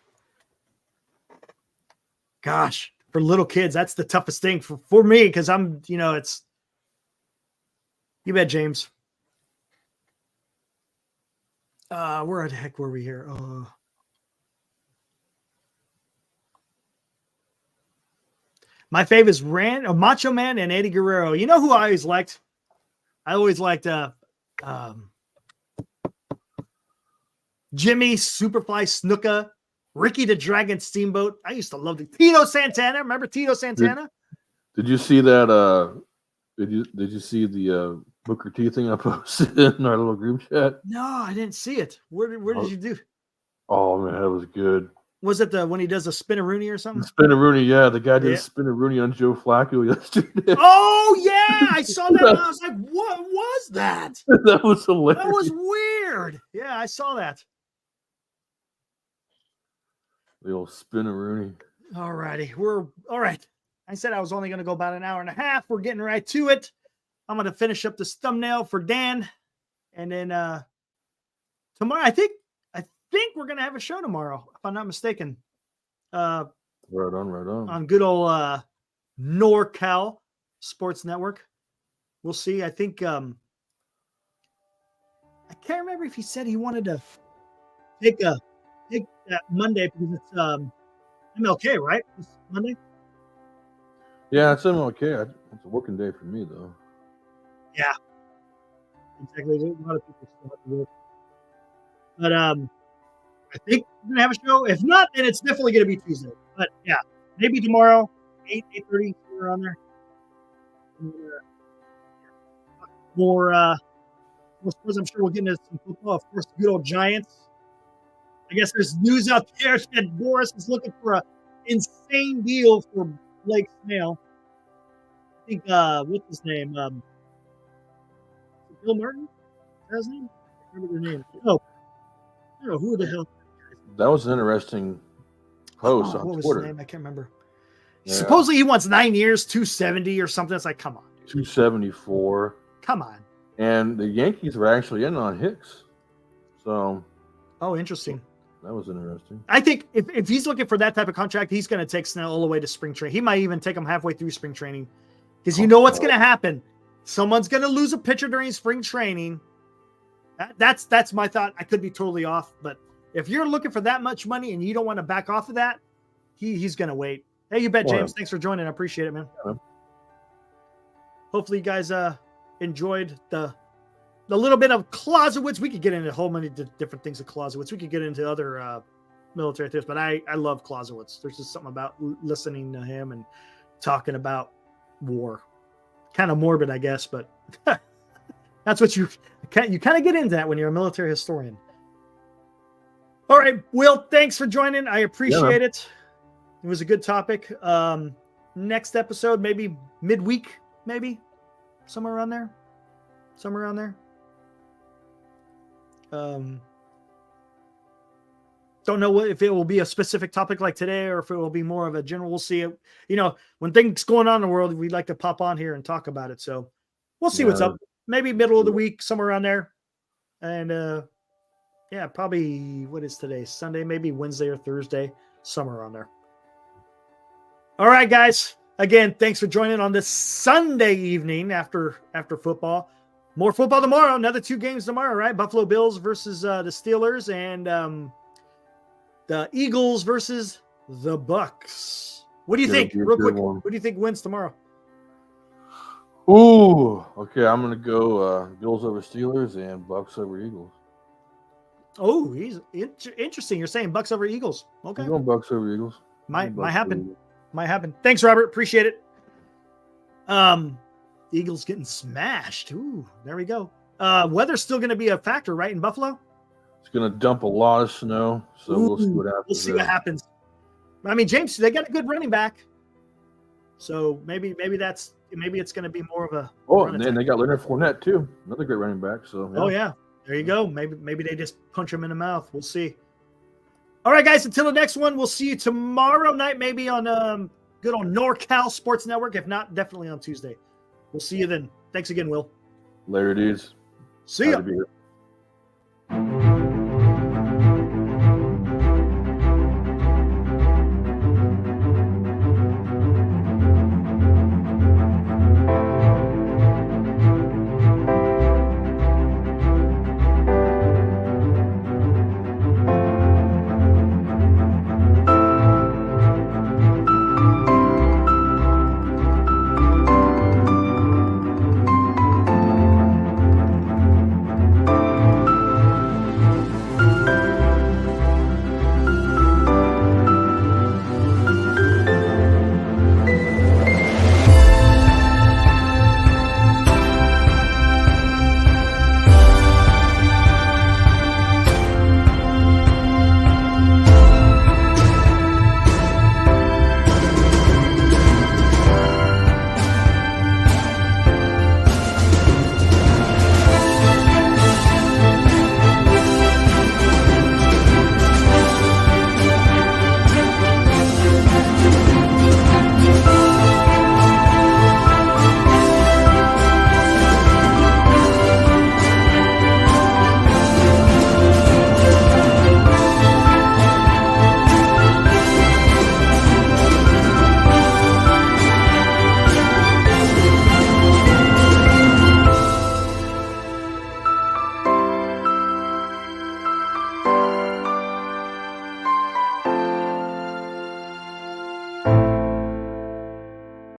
Speaker 1: Gosh, for little kids, that's the toughest thing for me because I'm, it's. You bet, James. Where the heck were we here? My fave is Macho Man and Eddie Guerrero. You know who I always liked? I always liked Jimmy Superfly Snuka, Ricky the Dragon Steamboat. I used to love Tito Santana. Remember Tito Santana?
Speaker 2: Did you see that? Did you see the Booker T thing I posted in our little group chat?
Speaker 1: No, I didn't see it. Where did you do?
Speaker 2: Oh man, that was good.
Speaker 1: Was it when he does a spin-a-rooney or something?
Speaker 2: Spin-a-rooney, yeah. The guy did a spin-a-rooney on Joe Flacco yesterday.
Speaker 1: Oh yeah, I saw that. And I was like, what was that?
Speaker 2: That was hilarious.
Speaker 1: That was weird. Yeah, I saw that.
Speaker 2: The old spin-a-rooney.
Speaker 1: All righty. All right. I said I was only going to go about an hour and a half. We're getting right to it. I'm going to finish up this thumbnail for Dan. And then tomorrow, I think we're going to have a show tomorrow, if I'm not mistaken.
Speaker 2: Right on.
Speaker 1: On good old NorCal Sports Network. We'll see. I think I can't remember if he said he wanted to take that Monday because it's MLK, right? It's Monday.
Speaker 2: Yeah, it's MLK. It's a working day for me, though.
Speaker 1: Yeah, exactly. A lot of people still have to work, but I think we're gonna have a show. If not, then it's definitely gonna be Tuesday. But yeah, maybe tomorrow, 8:30, somewhere on there. More sports. I'm sure we'll get into some football. Of course, the good old Giants. I guess there's news out there that Boris is looking for an insane deal for Blake Snell. I think what's his name? Bill Martin? Is that his name? I can't remember their name. Oh, I don't know who the hell.
Speaker 2: That was an interesting post on
Speaker 1: what was
Speaker 2: Twitter.
Speaker 1: His name? I can't remember.
Speaker 2: Yeah.
Speaker 1: Supposedly he wants 9 years, 270 or something. It's like, come on, dude.
Speaker 2: 274.
Speaker 1: Come on.
Speaker 2: And the Yankees were actually in on Hicks. So.
Speaker 1: Oh, interesting.
Speaker 2: That was interesting.
Speaker 1: I think if he's looking for that type of contract, he's going to take Snell all the way to spring training. He might even take him halfway through spring training because you know what's going to happen. Someone's going to lose a pitcher during spring training. That's my thought. I could be totally off, but if you're looking for that much money and you don't want to back off of that, he's going to wait. Hey, you bet, James. Thanks for joining. I appreciate it, man.
Speaker 2: Yeah.
Speaker 1: Hopefully you guys enjoyed the little bit of Clausewitz. We could get into a whole many different things of Clausewitz. We could get into other military things, but I love Clausewitz. There's just something about listening to him and talking about war. Kind of morbid, I guess, but that's what you kind of get into that when you're a military historian. All right, Will, thanks for joining. I appreciate it. It was a good topic. Next episode, maybe midweek, maybe somewhere around there. Don't know if it will be a specific topic like today or if it will be more of a general. We'll see it. When things going on in the world, we'd like to pop on here and talk about it. So we'll see what's up. Maybe middle of the week, somewhere around there. And probably what is today? Sunday, maybe Wednesday or Thursday, somewhere around there. All right, guys. Again, thanks for joining on this Sunday evening after football. More football tomorrow. Another 2 games tomorrow, right? Buffalo Bills versus the Steelers and the Eagles versus the Bucks. What do you think? Real quick, what do you think wins tomorrow?
Speaker 2: Ooh, okay. I'm going to go Bills over Steelers and Bucks over Eagles.
Speaker 1: Oh, he's interesting. You're saying Bucks over Eagles. Okay.
Speaker 2: I'm going Bucks over Eagles.
Speaker 1: Might happen. Might happen. Thanks, Robert. Appreciate it. Eagles getting smashed. Ooh, there we go. Weather's still going to be a factor, right, in Buffalo?
Speaker 2: It's going to dump a lot of snow, so we'll see what happens.
Speaker 1: We'll see what happens. I mean, James, they got a good running back, so maybe it's going to be more of a.
Speaker 2: Oh, and then they got Leonard Fournette too, another great running back. So.
Speaker 1: Yeah. Oh yeah, there you go. Maybe they just punch him in the mouth. We'll see. All right, guys. Until the next one, we'll see you tomorrow night, maybe on good on NorCal Sports Network. If not, definitely on Tuesday. We'll see you then. Thanks again, Will.
Speaker 2: Later, dudes.
Speaker 1: See ya.
Speaker 2: Glad to be here.